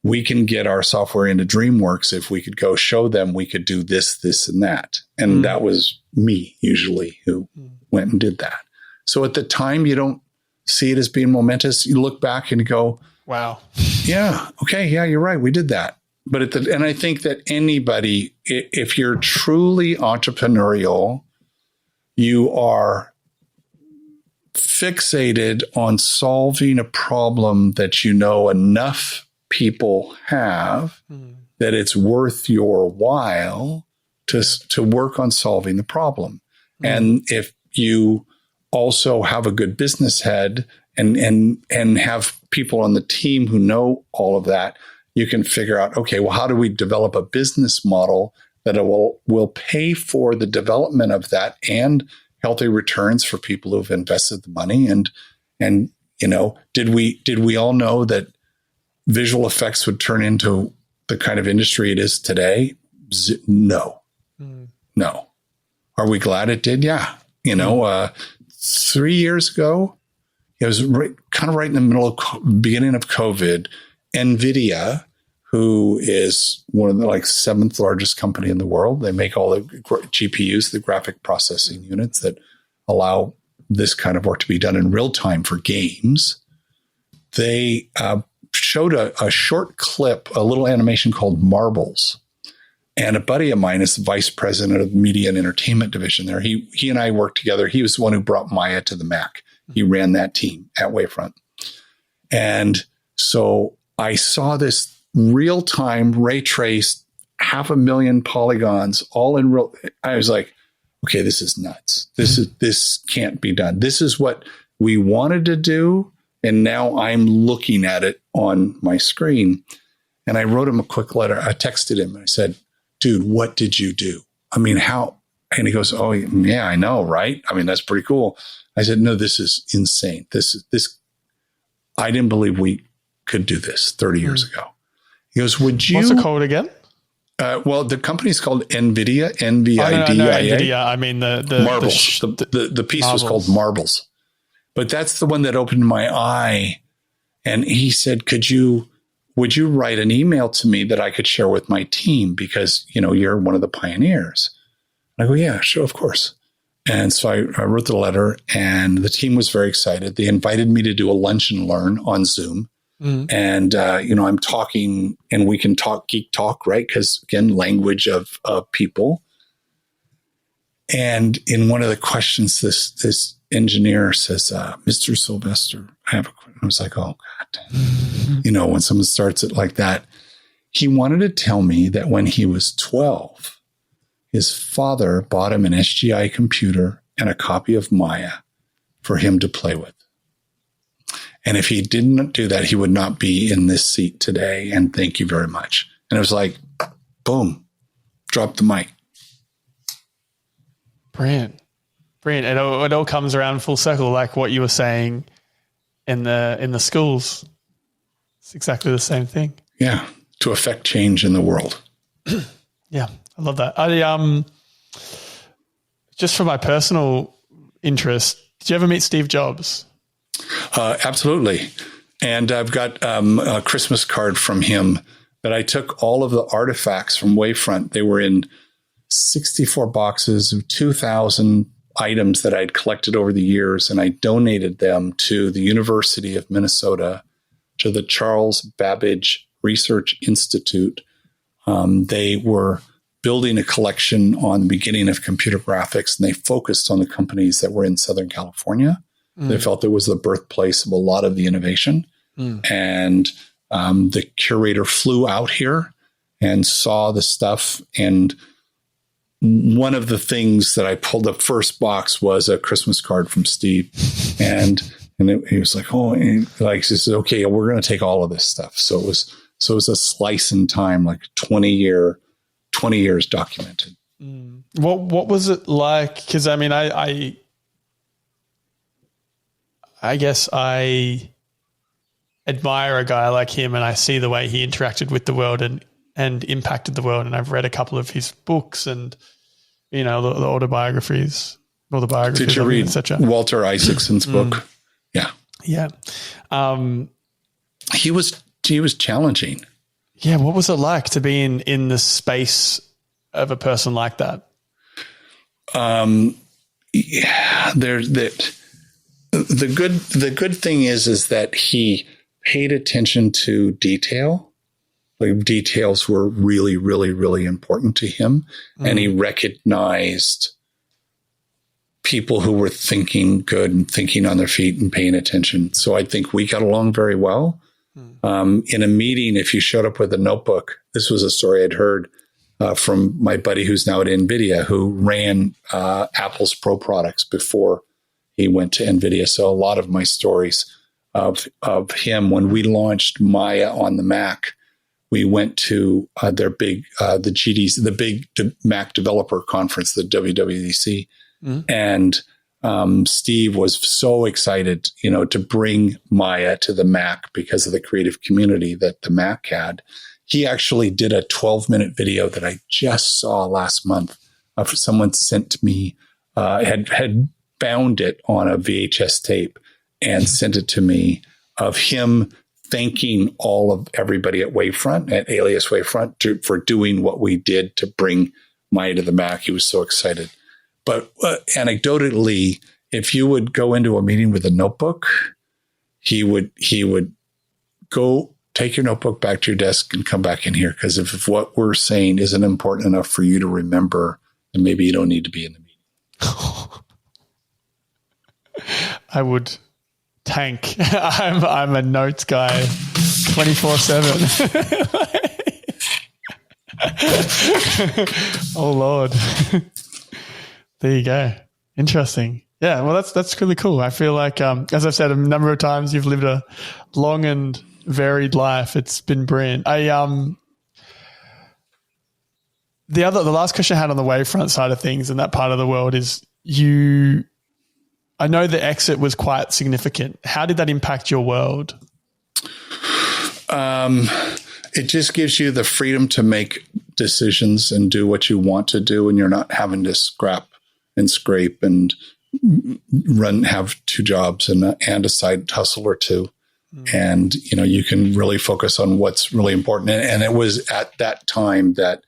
Speaker 1: we can get our software into DreamWorks if we could go show them we could do this, this, and that. And that was me, usually, who went and did that. So at the time, you don't see it as being momentous. You look back and you go,
Speaker 2: wow.
Speaker 1: Yeah, okay, yeah, you're right. We did that. But and I think that anybody, if you're truly entrepreneurial, you are fixated on solving a problem that enough people have that it's worth your while to work on solving the problem. And if you also have a good business head and have people on the team who know all of that, you can figure out, okay, well, how do we develop a business model that will pay for the development of that and healthy returns for people who've invested the money? And did we all know that visual effects would turn into the kind of industry it is today? No. No. Are we glad it did? Yeah. 3 years ago, it was kind of right in the beginning of COVID, NVIDIA, who is one of the 7th largest company in the world. They make all the GPUs, the graphic processing units that allow this kind of work to be done in real time for games. They showed a short clip, a little animation called Marbles. And a buddy of mine is the vice president of the media and entertainment division there. He and I worked together. He was the one who brought Maya to the Mac. He ran that team at Wavefront. And so I saw this real-time ray traced 500,000 polygons all in real. I was like, okay, this is nuts. This can't be done. This is what we wanted to do, And now I'm looking at it on my screen. And I wrote him a quick letter. I texted him and I said, dude, what did you do? I mean, how? And he goes, oh, yeah, I know, right? I mean, that's pretty cool. I said, no, this is insane. I didn't believe we could do this 30 years ago. He goes, would you?
Speaker 2: What's it called again?
Speaker 1: Well, the company's called NVIDIA, NVIDIA.
Speaker 2: No, NVIDIA. I mean, the
Speaker 1: Marbles. The piece was called Marbles. But that's the one that opened my eye. And he said, would you write an email to me that I could share with my team? Because, you're one of the pioneers. I go, yeah, sure, of course. And so I wrote the letter and the team was very excited. They invited me to do a lunch and learn on Zoom. And, I'm talking and we can talk geek talk, right? Because again, language of people. And in one of the questions, this engineer says, Mr. Sylvester, I have a question. I was like, oh God, when someone starts it like that, he wanted to tell me that when he was 12, his father bought him an SGI computer and a copy of Maya for him to play with. And if he didn't do that, he would not be in this seat today. And thank you very much. And it was like, boom, drop the mic.
Speaker 2: Brilliant. It all comes around full circle, like what you were saying in the schools. It's exactly the same thing.
Speaker 1: Yeah, to affect change in the world.
Speaker 2: Yeah, I love that. I just for my personal interest, did you ever meet Steve Jobs?
Speaker 1: Absolutely. And I've got a Christmas card from him that I took all of the artifacts from Wavefront. They were in 64 boxes of 2,000 items that I'd collected over the years, and I donated them to the University of Minnesota, to the Charles Babbage Research Institute. They were building a collection on the beginning of computer graphics, and they focused on the companies that were in Southern California. They felt it was the birthplace of a lot of the innovation. And the curator flew out here and saw the stuff. And one of the things that I pulled up first box was a Christmas card from Steve. And he was like, he said, okay, we're going to take all of this stuff. So it was a slice in time, like 20 years documented.
Speaker 2: What was it like? Because I guess I admire a guy like him, and I see the way he interacted with the world and impacted the world. And I've read a couple of his books and, the autobiographies, or the biographies.
Speaker 1: Did you read Walter Isaacson's book? Yeah.
Speaker 2: Yeah.
Speaker 1: He was challenging.
Speaker 2: Yeah. What was it like to be in the space of a person like that?
Speaker 1: The good thing is that he paid attention to detail. Like details were really, really, really important to him. And he recognized people who were thinking good and thinking on their feet and paying attention. So I think we got along very well. In a meeting, if you showed up with a notebook, this was a story I'd heard from my buddy who's now at NVIDIA, who ran Apple's Pro products before he went to NVIDIA. So a lot of my stories of him, when we launched Maya on the Mac, we went to their big, the GDC, the big Mac developer conference, the WWDC. And Steve was so excited, to bring Maya to the Mac because of the creative community that the Mac had. He actually did a 12-minute video that I just saw last month. Someone sent me, had bound it on a VHS tape and sent it to me, of him thanking all of everybody at Wavefront, at Alias Wavefront, for doing what we did to bring Maya to the Mac. He was so excited. But anecdotally, if you would go into a meeting with a notebook, he would go take your notebook back to your desk and come back in here. Because if what we're saying isn't important enough for you to remember, then maybe you don't need to be in the meeting.
Speaker 2: I would tank. I'm a notes guy 24/7. Oh Lord. There you go. Interesting. Yeah, well, that's really cool. I feel like, as I've said a number of times, you've lived a long and varied life. It's been brilliant. The last question I had on the Wavefront side of things and that part of the world is I know the exit was quite significant. How did that impact your world?
Speaker 1: It just gives you the freedom to make decisions and do what you want to do, and you're not having to scrap and scrape and have two jobs and a side hustle or two. And, you can really focus on what's really important. And it was at that time that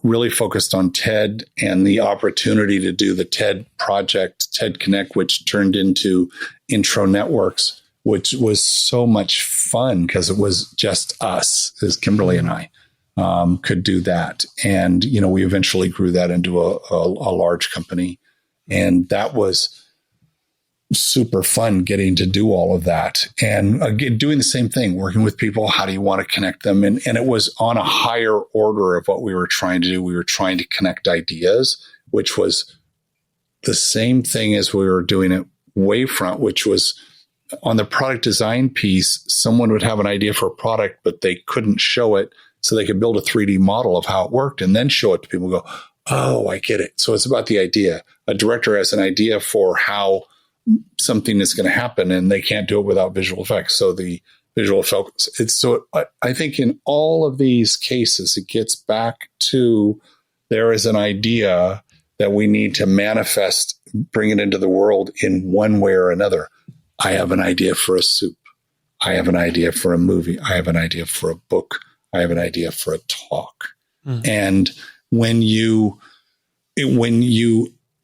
Speaker 1: really focused on TED and the opportunity to do the TED project, TED Connect, which turned into Intro Networks, which was so much fun because it was just us, as Kimberly and I could do that. And, we eventually grew that into a large company. And that was super fun getting to do all of that. And again, doing the same thing, working with people. How do you want to connect them? And it was on a higher order of what we were trying to do. We were trying to connect ideas, which was the same thing as we were doing at Wavefront, which was on the product design piece. Someone would have an idea for a product, but they couldn't show it. So they could build a 3D model of how it worked and then show it to people and go, oh, I get it. So it's about the idea. A director has an idea for how something is going to happen, and they can't do it without visual effects. So the visual effects, I think in all of these cases, it gets back to there is an idea that we need to manifest, bring it into the world in one way or another. I have an idea for a soup. I have an idea for a movie. I have an idea for a book. I have an idea for a talk. Mm. And when you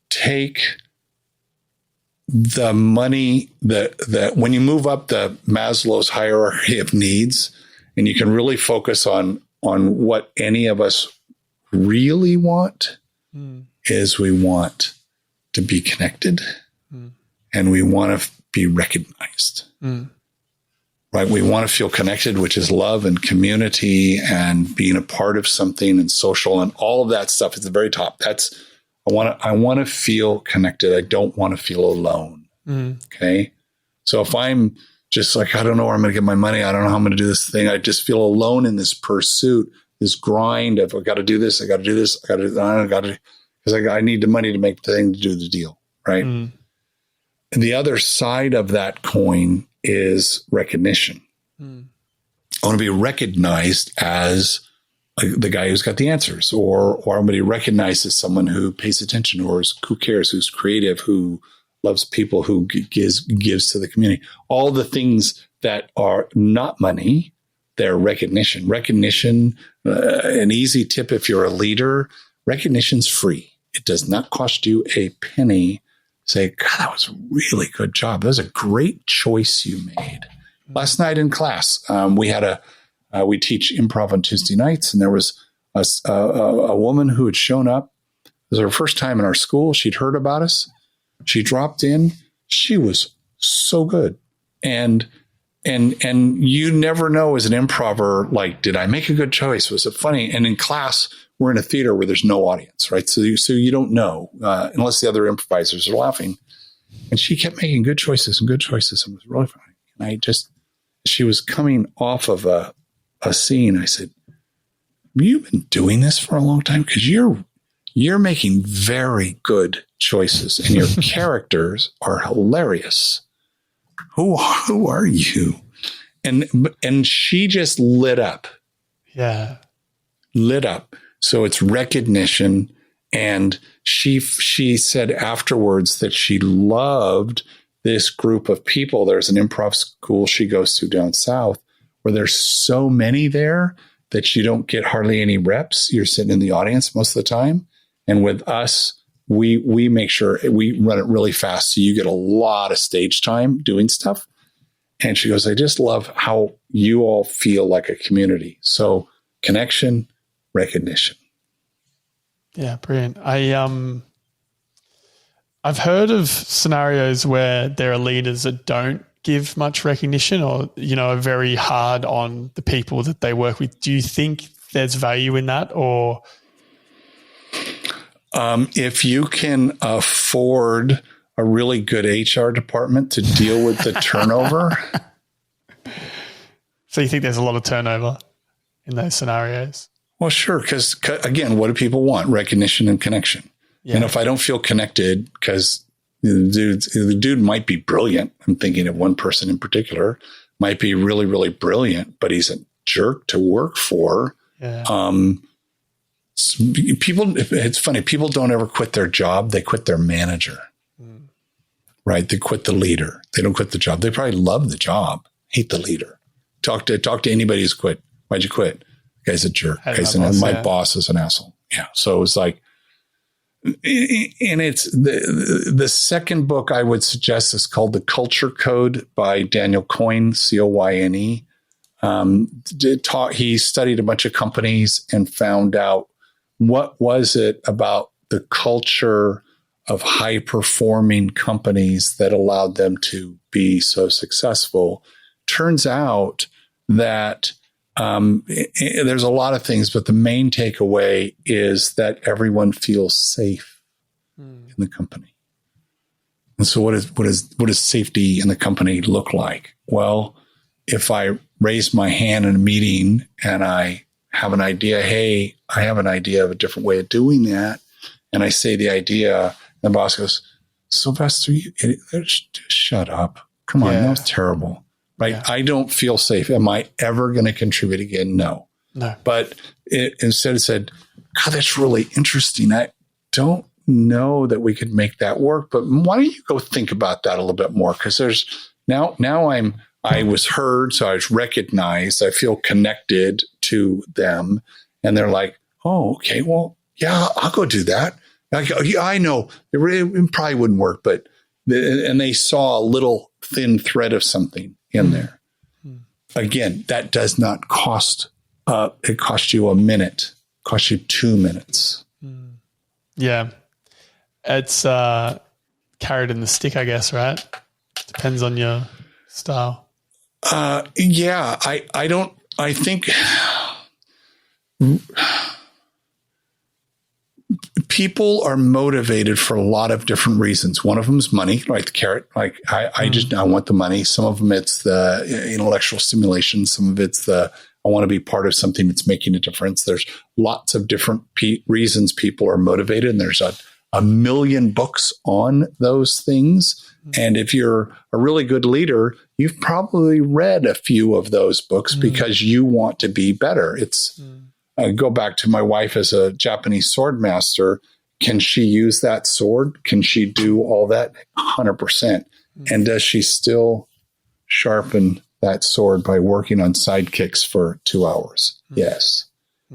Speaker 1: take the money that when you move up the Maslow's hierarchy of needs, and you can really focus on what any of us really want, is we want to be connected, and we want to be recognized. Right? We want to feel connected, which is love and community and being a part of something and social and all of that stuff at the very top. I want to feel connected. I don't want to feel alone. Okay. So if I'm just like, I don't know where I'm going to get my money. I don't know how I'm going to do this thing. I just feel alone in this pursuit, this grind of I got to do this. I got to do this. I got to, because I need the money to make the thing to do the deal. Right. And the other side of that coin is recognition. I want to be recognized as the guy who's got the answers, or somebody recognized as someone who pays attention, or who cares, who's creative, who loves people, who gives to the community. All the things that are not money, they're recognition. Recognition, an easy tip if you're a leader, recognition's free. It does not cost you a penny. Say, God, that was a really good job. That was a great choice you made. Last night in class, we teach improv on Tuesday nights, and there was a woman who had shown up. It was her first time in our school. She'd heard about us. She dropped in. She was so good. And you never know as an improver, like, did I make a good choice? Was it funny? And in class, we're in a theater where there's no audience, right? So you don't know unless the other improvisers are laughing. And she kept making good choices and it was really funny. And she was coming off of a scene. I said, have you been doing this for a long time? Because you're making very good choices and your characters are hilarious. Who are you? And she just lit up. Yeah. Lit up. So it's recognition. And she said afterwards that she loved this group of people. There's an improv school she goes to down south where there's so many there that you don't get hardly any reps. You're sitting in the audience most of the time. And with us, we make sure we run it really fast. So you get a lot of stage time doing stuff. And she goes, I just love how you all feel like a community. So connection, recognition.
Speaker 2: Yeah, brilliant. I've heard of scenarios where there are leaders that don't give much recognition or, are very hard on the people that they work with. Do you think there's value in that, or? If
Speaker 1: you can afford a really good HR department to deal with the turnover.
Speaker 2: So you think there's a lot of turnover in those scenarios?
Speaker 1: Well, sure. Because again, what do people want? Recognition and connection. Yeah. And if I don't feel connected, because the dude might be brilliant. I'm thinking of one person in particular, might be really, really brilliant, but he's a jerk to work for. Yeah. It's funny. People don't ever quit their job. They quit their manager, right? They quit the leader. They don't quit the job. They probably love the job, hate the leader. Talk to anybody who's quit. Why'd you quit? The guy's a jerk. My boss is an asshole. Yeah. So it's like, and it's the second book I would suggest is called The Culture Code by Daniel Coyne, Coyne. He studied a bunch of companies and found out what was it about the culture of high performing companies that allowed them to be so successful. Turns out that there's a lot of things, but the main takeaway is that everyone feels safe in the company. And so what does safety in the company look like? Well, if I raise my hand in a meeting and I have an idea, hey, I have an idea of a different way of doing that. And I say the idea, and the boss goes, Sylvester, shut up. Come on, that was terrible. Right. Yeah. I don't feel safe. Am I ever going to contribute again? No. But instead it said, God, that's really interesting. I don't know that we could make that work, but why don't you go think about that a little bit more? Because there's now I was heard. So I was recognized. I feel connected to them. And they're like, oh, okay, well, yeah, I'll go do that. I know it probably wouldn't work, but and they saw a little thin thread of something in there. Again, that does not cost, it costs you a minute, costs you 2 minutes.
Speaker 2: Yeah. It's carrot and the stick, I guess, right? Depends on your style.
Speaker 1: Yeah, I think people are motivated for a lot of different reasons. One of them is money, right? The carrot. Like I want the money. Some of them it's the intellectual stimulation. Some of it's I want to be part of something that's making a difference. There's lots of different reasons people are motivated, and there's a million books on those things. And if you're a really good leader, you've probably read a few of those books because you want to be better. It's go back to my wife as a Japanese sword master. Can she use that sword? Can she do all that? 100%. And does she still sharpen that sword by working on sidekicks for 2 hours? Yes.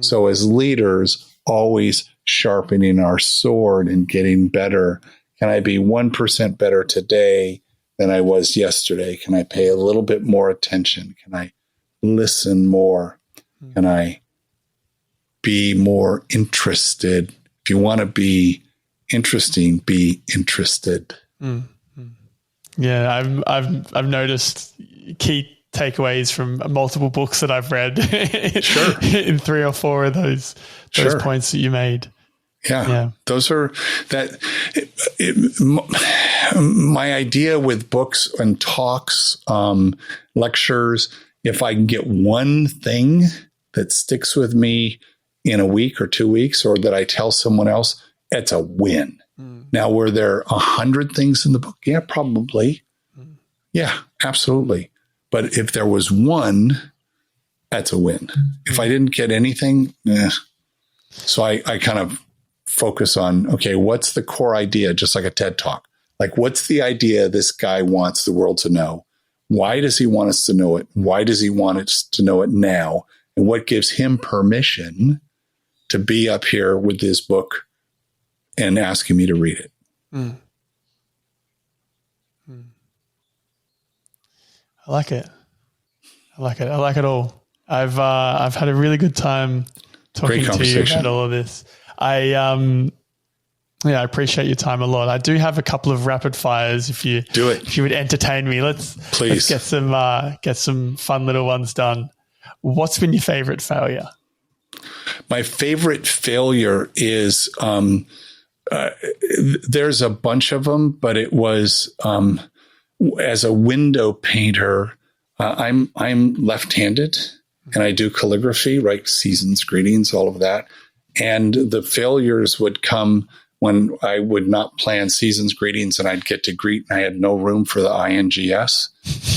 Speaker 1: So as leaders, always sharpening our sword and getting better. Can I be 1% better today than I was yesterday? Can I pay a little bit more attention? Can I listen more? Can I be more interested? If you want to be interesting, be interested.
Speaker 2: Yeah, I've noticed key takeaways from multiple books that I've read. Sure. In 3 or 4 of those points that you made.
Speaker 1: Yeah. Those are my idea with books and talks, lectures. If I can get one thing that sticks with me in a week or 2 weeks, or that I tell someone else, it's a win. Now, were there 100 things in the book? Yeah, probably. Yeah, absolutely. But if there was one, that's a win. If I didn't get anything, So I kind of focus on, okay, what's the core idea? Just like a TED Talk. Like, what's the idea this guy wants the world to know? Why does he want us to know it? Why does he want us to know it now? And what gives him permission to be up here with this book and asking me to read it?
Speaker 2: I like it. I like it all. I've had a really good time talking to you about all of this. I appreciate your time a lot. I do have a couple of rapid fires. If you
Speaker 1: do it,
Speaker 2: if you would entertain me, let's get some fun little ones done. What's been your favorite failure?
Speaker 1: My favorite failure is there's a bunch of them, but it was as a window painter. I'm left-handed, and I do calligraphy, right? Season's greetings, all of that. And the failures would come when I would not plan season's greetings, and I'd get to greet, and I had no room for the INGS,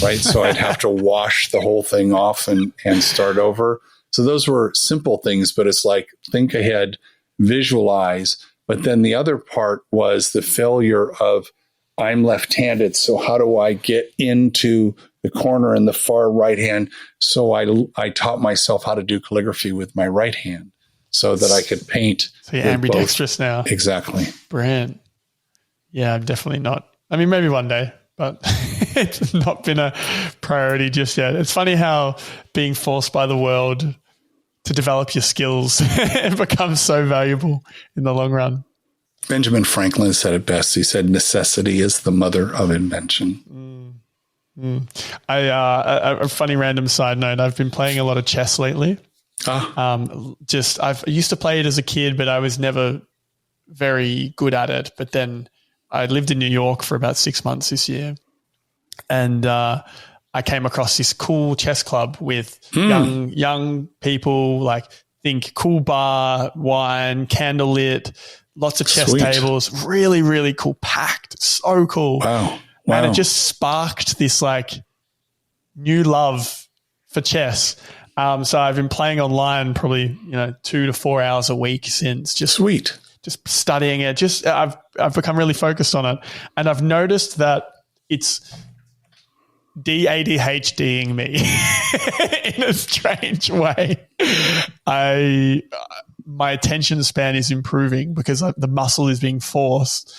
Speaker 1: right? So I'd have to wash the whole thing off and start over. So those were simple things, but it's like think ahead, visualize. But then the other part was the failure of I'm left-handed, so how do I get into the corner in the far right hand? So I taught myself how to do calligraphy with my right hand so that I could paint.
Speaker 2: So you're ambidextrous now.
Speaker 1: Exactly.
Speaker 2: Brilliant. Yeah, I'm definitely not. I mean, maybe one day, but it's not been a priority just yet. It's funny how being forced by the world to develop your skills becomes so valuable in the long run.
Speaker 1: Benjamin Franklin said it best. He said, necessity is the mother of invention.
Speaker 2: A funny random side note, I've been playing a lot of chess lately. I used to play it as a kid, but I was never very good at it. But then I lived in New York for about 6 months this year. And I came across this cool chess club with young people, like think cool bar, wine, candlelit, lots of chess tables, really, really cool, packed, so cool.
Speaker 1: Wow.
Speaker 2: And it just sparked this like new love for chess. So I've been playing online probably 2 to 4 hours a week since. Just studying it. I've become really focused on it, and I've noticed that it's ADHDing me in a strange way. My attention span is improving because the muscle is being forced,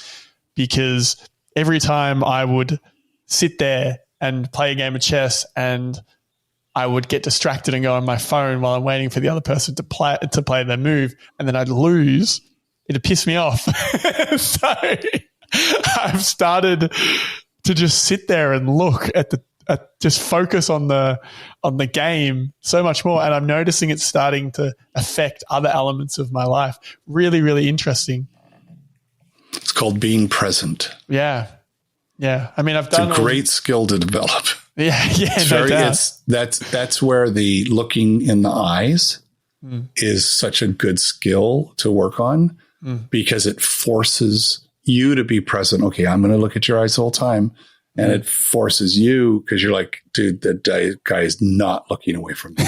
Speaker 2: because every time I would sit there and play a game of chess and I would get distracted and go on my phone while I'm waiting for the other person to play their move, and then I'd lose, it'd piss me off. So I've started to just sit there and look at just focus on the game so much more. And I'm noticing it's starting to affect other elements of my life. Really, really interesting.
Speaker 1: It's called being present.
Speaker 2: Yeah. Yeah. I mean, it's a
Speaker 1: great skill to develop.
Speaker 2: Yeah. Yeah.
Speaker 1: That's where the looking in the eyes is such a good skill to work on, because it forces you to be present. Okay, I'm going to look at your eyes the whole time. And it forces you, because you're like, dude, that guy is not looking away from me.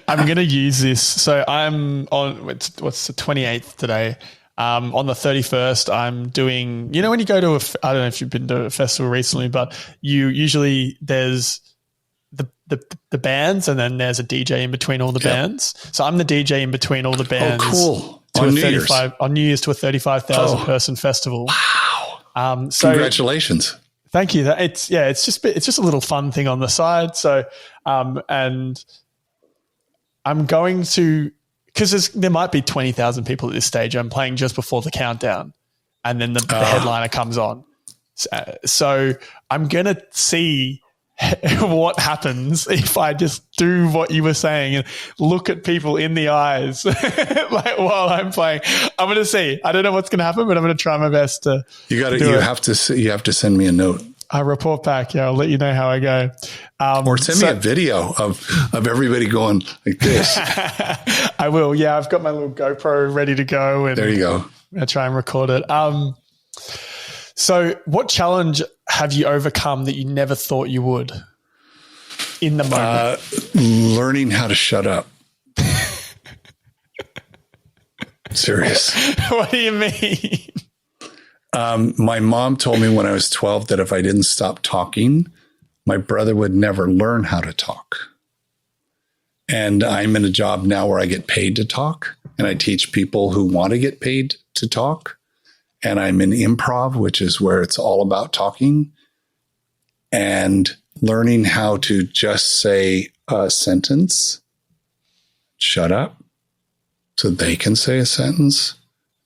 Speaker 2: I'm going to use this. So I'm on, what's the 28th today? On the 31st, I'm doing, when you go to I don't know if you've been to a festival recently, but there's the bands, and then there's a DJ in between all the bands. So I'm the DJ in between all the bands.
Speaker 1: Oh, cool.
Speaker 2: On New Year's to a 35,000 person festival.
Speaker 1: Wow.
Speaker 2: So
Speaker 1: congratulations.
Speaker 2: Thank you. It's just a little fun thing on the side. So, and I'm going to, because there might be 20,000 people at this stage. I'm playing just before the countdown, and then the headliner comes on. So I'm going to see what happens if I just do what you were saying and look at people in the eyes like while I'm playing. I'm going to see. I don't know what's going to happen, but I'm going to try my best to. You
Speaker 1: have to send me a note.
Speaker 2: I report back. Yeah, I'll let you know how I go.
Speaker 1: Or send me a video of everybody going like this.
Speaker 2: I will. Yeah, I've got my little GoPro ready to go. And
Speaker 1: there you go.
Speaker 2: I'll try and record it. So what challenge have you overcome that you never thought you would in the moment?
Speaker 1: Learning how to shut up. Serious.
Speaker 2: What do you mean?
Speaker 1: My mom told me when I was 12 that if I didn't stop talking, my brother would never learn how to talk. And I'm in a job now where I get paid to talk, and I teach people who want to get paid to talk. And I'm in improv, which is where it's all about talking and learning how to just say a sentence, shut up, so they can say a sentence,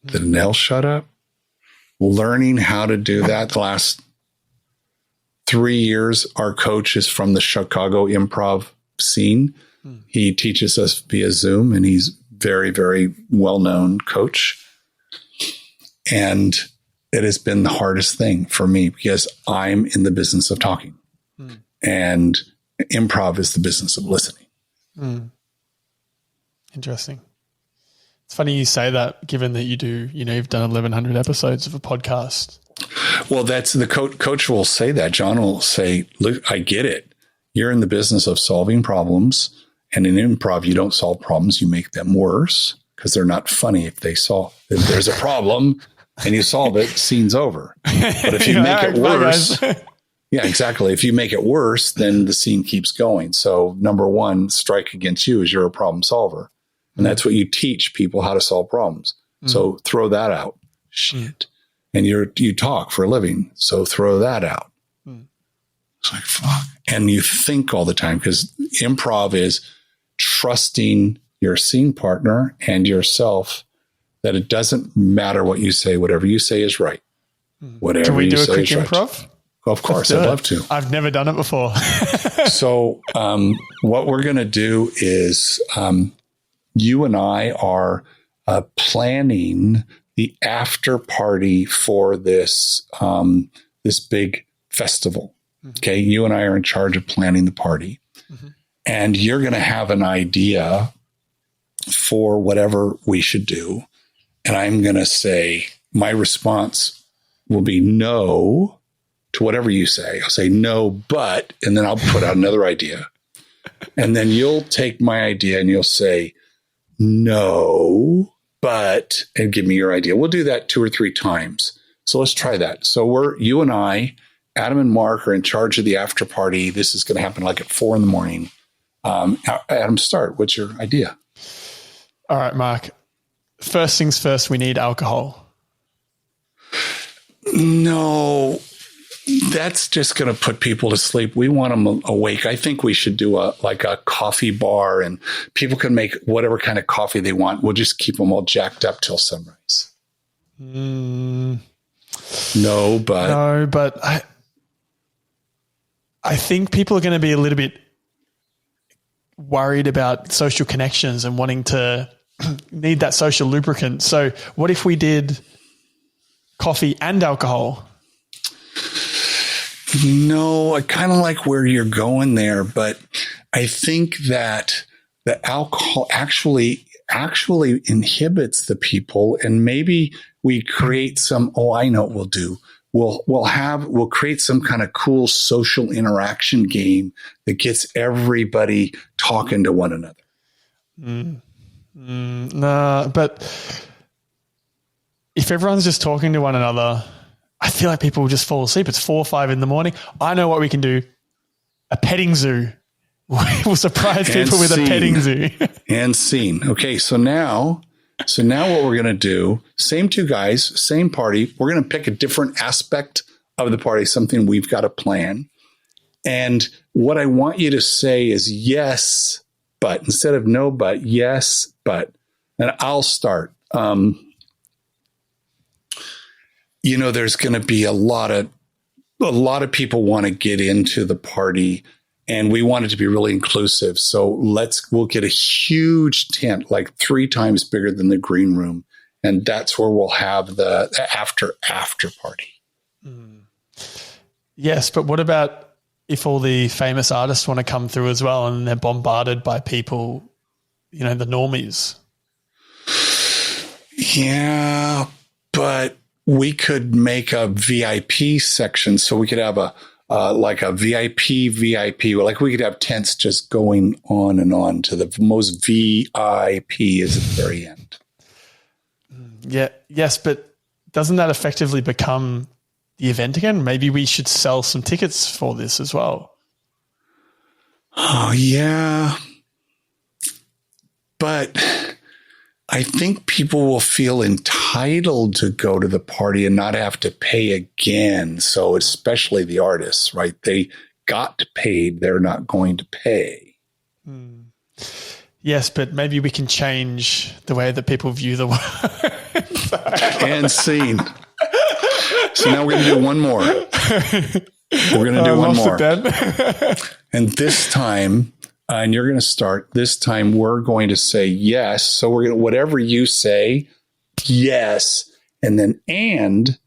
Speaker 1: then they'll shut up. Learning how to do that the last 3 years. Our coach is from the Chicago improv scene. He teaches us via Zoom, and he's very, very well-known coach. And it has been the hardest thing for me because I'm in the business of talking and improv is the business of listening.
Speaker 2: Interesting. It's funny you say that, given that you've done 1,100 episodes of a podcast.
Speaker 1: Well, that's the coach will say that. John will say, look, I get it. You're in the business of solving problems. And in improv, you don't solve problems. You make them worse because they're not funny if there's a problem and you solve it, scene's over. But if you make it worse, yeah, exactly. If you make it worse, then the scene keeps going. So number one, strike against you is you're a problem solver. And that's what you teach people, how to solve problems. So throw that out. Shit. And you talk for a living. So throw that out. It's like, fuck. And you think all the time because improv is trusting your scene partner and yourself that it doesn't matter what you say. Whatever you say is right. Whatever
Speaker 2: Can we
Speaker 1: you
Speaker 2: do a
Speaker 1: say
Speaker 2: quick
Speaker 1: is
Speaker 2: improv?
Speaker 1: Right. Of course, I'd love to.
Speaker 2: I've never done it before.
Speaker 1: So what we're going to do is you and I are planning the after party for this this big festival. Okay, you and I are in charge of planning the party, and you're going to have an idea for whatever we should do, and I'm going to say my response will be no to whatever you say. I'll say no, but, and then I'll put out another idea, and then you'll take my idea and you'll say no, but, and give me your idea. We'll do that 2 or 3 times. So let's try that. So you and I, Adam and Mark, are in charge of the after party. This is going to happen like at 4 a.m. Adam, start. What's your idea?
Speaker 2: All right, Mark. First things first, we need alcohol.
Speaker 1: No, that's just going to put people to sleep. We want them awake. I think we should do a coffee bar, and people can make whatever kind of coffee they want. We'll just keep them all jacked up till sunrise. No, but
Speaker 2: I think people are going to be a little bit worried about social connections and wanting to need that social lubricant. So what if we did coffee and alcohol?
Speaker 1: No, I kind of like where you're going there, but I think that the alcohol actually inhibits the people, and maybe we create some, I know what we'll do. We'll create some kind of cool social interaction game that gets everybody talking to one another.
Speaker 2: Nah, but if everyone's just talking to one another, I feel like people will just fall asleep. It's 4 or 5 in the morning. I know what we can do. A petting zoo. We'll surprise people with a petting zoo.
Speaker 1: And scene. Okay, so now what we're going to do, same 2 guys, same party. We're going to pick a different aspect of the party, something we've got to plan. And what I want you to say is yes, but, instead of no, but, yes, but. And I'll start. There's going to be a lot of people want to get into the party, and we want it to be really inclusive. So we'll get a huge tent, like 3 times bigger than the green room. And that's where we'll have the after party.
Speaker 2: Yes. But what about if all the famous artists want to come through as well, and they're bombarded by people, the normies?
Speaker 1: Yeah, but we could make a VIP section, so we could have a VIP. Like we could have tents just going on and on to the most VIP is at the very end.
Speaker 2: Yeah. Yes, but doesn't that effectively become the event again? Maybe we should sell some tickets for this as well.
Speaker 1: Oh yeah, but I think people will feel entitled to go to the party and not have to pay again. So especially the artists, right? They got paid. They're not going to pay.
Speaker 2: Yes, but maybe we can change the way that people view the world.
Speaker 1: And scene. So now we're going to do one more. We're going to do one more. And this time, and you're going to start. This time we're going to say yes. So we're going to, whatever you say, yes. and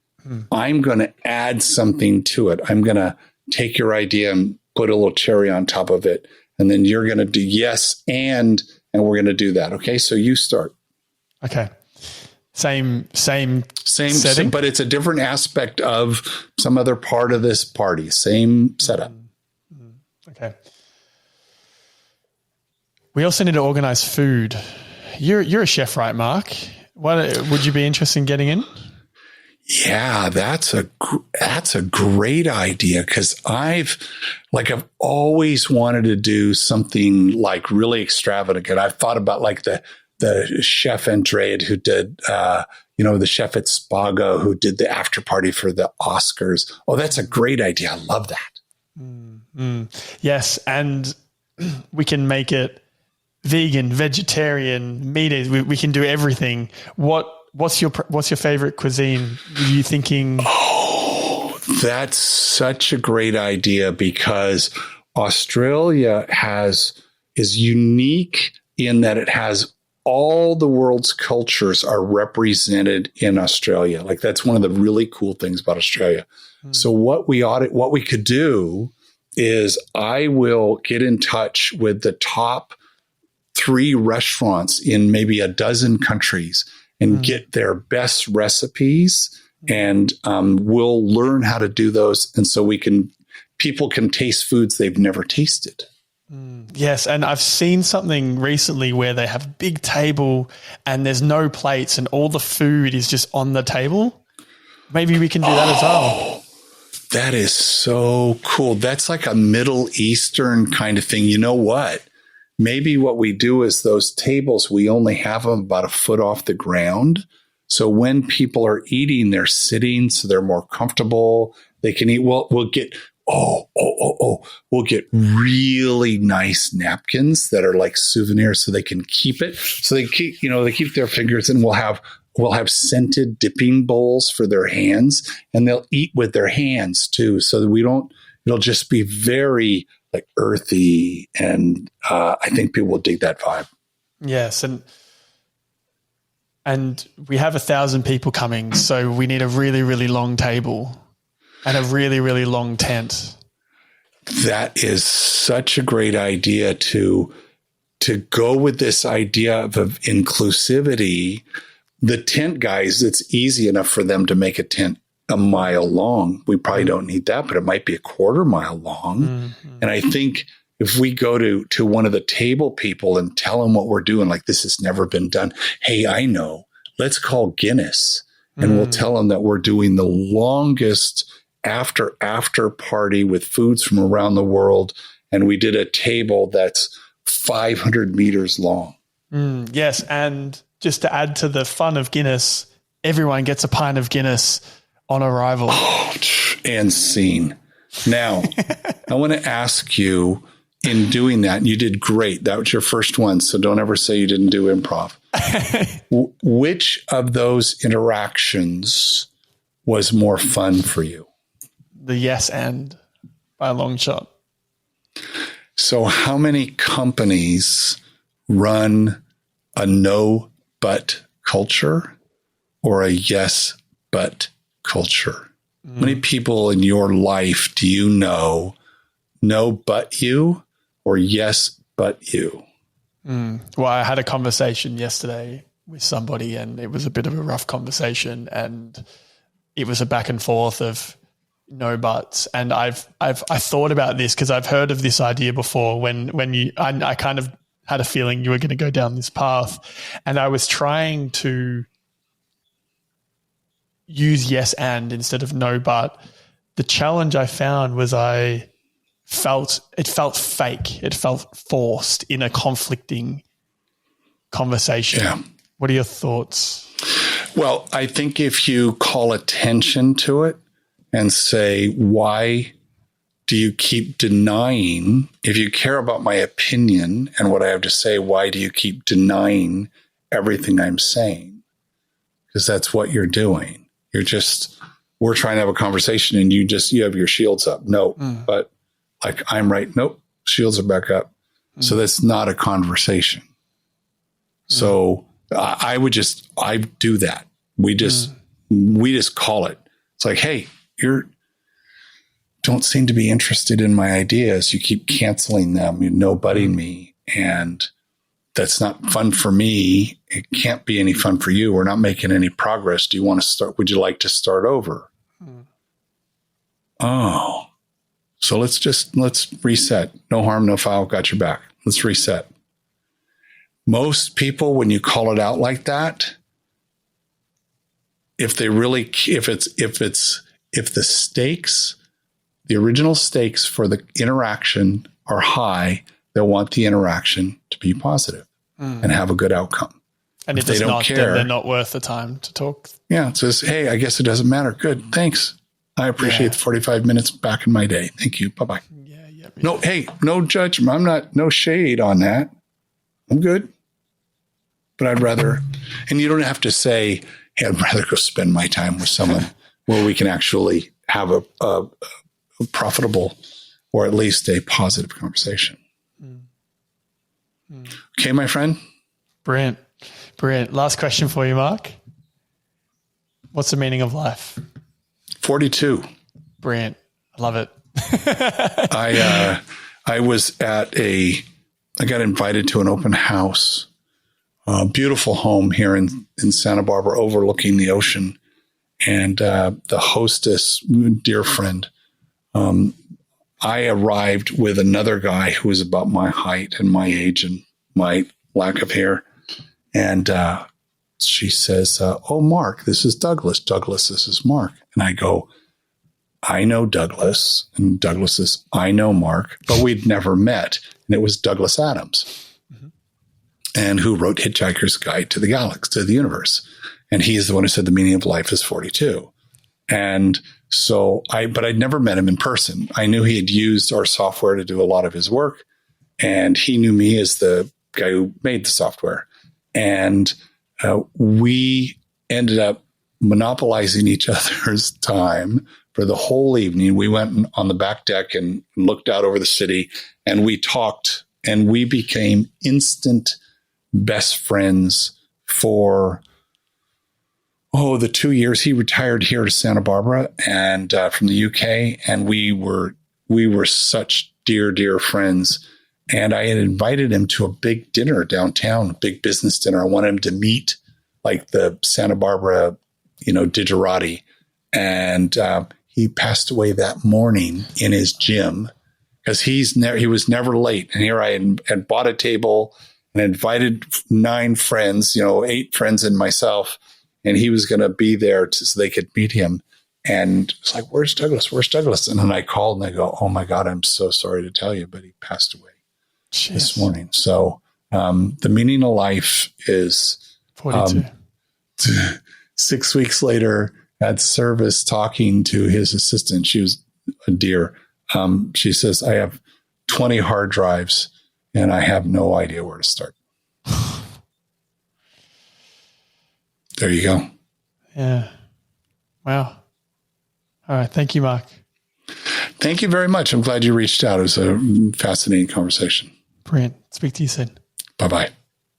Speaker 1: I'm going to add something to it. I'm going to take your idea and put a little cherry on top of it. And then you're going to do yes. And we're going to do that. Okay. So you start.
Speaker 2: Okay. Same setting,
Speaker 1: but it's a different aspect of some other part of this party. Same setup.
Speaker 2: Okay. We also need to organize food. You're a chef, right, Mark? What would you be interested in getting in?
Speaker 1: Yeah, that's a great idea, because I've always wanted to do something like really extravagant. And I've thought about like the chef Andrade who did, the chef at Spago who did the after party for the Oscars. Oh, that's a great idea. I love that.
Speaker 2: Yes, and we can make it vegan, vegetarian, meat. We can do everything. What's your favorite cuisine? Are you thinking?
Speaker 1: Oh, that's such a great idea, because Australia is unique in that it has all the world's cultures are represented in Australia. Like, that's one of the really cool things about Australia. So what we could do is I will get in touch with the top 3 restaurants in maybe a dozen countries and get their best recipes, and we'll learn how to do those. And so people can taste foods they've never tasted.
Speaker 2: Yes. And I've seen something recently where they have a big table and there's no plates and all the food is just on the table. Maybe we can do that as well.
Speaker 1: That is so cool. That's like a Middle Eastern kind of thing. You know what? Maybe what we do is those tables, we only have them about a foot off the ground. So when people are eating, they're sitting, so they're more comfortable. They can eat. We'll get really nice napkins that are like souvenirs, so they can keep it. So they keep their fingers, and we'll have scented dipping bowls for their hands, and they'll eat with their hands too. So that it'll just be very like earthy, and I think people will dig that vibe.
Speaker 2: Yes, and we have 1,000 people coming, so we need a really, really long table and a really, really long tent.
Speaker 1: That is such a great idea to go with this idea of inclusivity. The tent guys, it's easy enough for them to make a tent a mile long. We probably don't need that, but it might be a quarter mile long. And I think if we go to one of the table people and tell them what we're doing, like, this has never been done. Hey, I know, let's call Guinness, and we'll tell them that we're doing the longest after party with foods from around the world. And we did a table that's 500 meters long.
Speaker 2: Yes. And just to add to the fun of Guinness, everyone gets a pint of Guinness on arrival.
Speaker 1: Oh, and scene. Now, I want to ask you, in doing that, you did great. That was your first one, so don't ever say you didn't do improv. Which of those interactions was more fun for you?
Speaker 2: The yes and, by a long shot.
Speaker 1: So how many companies run a no but culture or a yes but culture? How many people in your life do you know no but you or yes but you?
Speaker 2: Well, I had a conversation yesterday with somebody, and it was a bit of a rough conversation, and it was a back and forth of no buts. And I thought about this because I've heard of this idea before. I kind of had a feeling you were going to go down this path, and I was trying to use yes and instead of no but. The challenge I found was it felt fake. It felt forced in a conflicting conversation.
Speaker 1: Yeah.
Speaker 2: What are your thoughts?
Speaker 1: Well, I think if you call attention to it and say, why do you keep denying? If you care about my opinion and what I have to say, why do you keep denying everything I'm saying? Because that's what you're doing. We're trying to have a conversation and you have your shields up. No, but like, I'm right. Nope. Shields are back up. So that's not a conversation. So I do that. We we just call it. It's like, hey, don't seem to be interested in my ideas. You keep canceling them. You're no-buddying me. And that's not fun for me. It can't be any fun for you. We're not making any progress. Do you want to start? Would you like to start over? Oh, so let's reset. No harm, no foul. Got your back. Let's reset. Most people, when you call it out like that, if the stakes, the original stakes for the interaction are high, they'll want the interaction to be positive and have a good outcome.
Speaker 2: And if they don't care, they're not worth the time to talk.
Speaker 1: Yeah. It says, hey, I guess it doesn't matter. Good. Thanks. I appreciate the 45 minutes back in my day. Thank you. Bye-bye.
Speaker 2: Yeah.
Speaker 1: No, hey, no judgment. No shade on that. I'm good. But I'd rather, and you don't have to say, hey, I'd rather go spend my time with someone where we can actually have a profitable or at least a positive conversation. Okay, my friend.
Speaker 2: Brilliant. Last question for you, Mark. What's the meaning of life?
Speaker 1: 42.
Speaker 2: Brilliant. I love it.
Speaker 1: I was I got invited to an open house, a beautiful home here in Santa Barbara overlooking the ocean. And the hostess, dear friend, I arrived with another guy who was about my height and my age and my lack of hair. And she says, oh, Mark, this is Douglas. Douglas, this is Mark. And I go, I know Douglas. And Douglas says, I know Mark. But we'd never met. And it was Douglas Adams, and who wrote Hitchhiker's Guide to the Galaxy, to the Universe. And he's the one who said the meaning of life is 42. And so but I'd never met him in person. I knew he had used our software to do a lot of his work. And he knew me as the guy who made the software. And we ended up monopolizing each other's time for the whole evening. We went on the back deck and looked out over the city, and we talked, and we became instant best friends for the 2 years. He retired here to Santa Barbara and from the UK, and we were such dear friends. And I had invited him to a big dinner downtown, a big business dinner. I wanted him to meet like the Santa Barbara, digerati. And he passed away that morning in his gym because he was never late. And here I had bought a table and invited 9 friends, 8 friends and myself. And he was going to be there so they could meet him. And it's like, where's Douglas? Where's Douglas? And then I called and I go, oh my God, I'm so sorry to tell you, but he passed away this morning. So the meaning of life is
Speaker 2: 42.
Speaker 1: 6 weeks later at service talking to his assistant. She was a dear. She says, I have 20 hard drives and I have no idea where to start. There you go.
Speaker 2: Yeah. Wow. All right. Thank you, Mark.
Speaker 1: Thank you very much. I'm glad you reached out. It was a fascinating conversation.
Speaker 2: Brilliant. Speak to you soon.
Speaker 1: Bye-bye.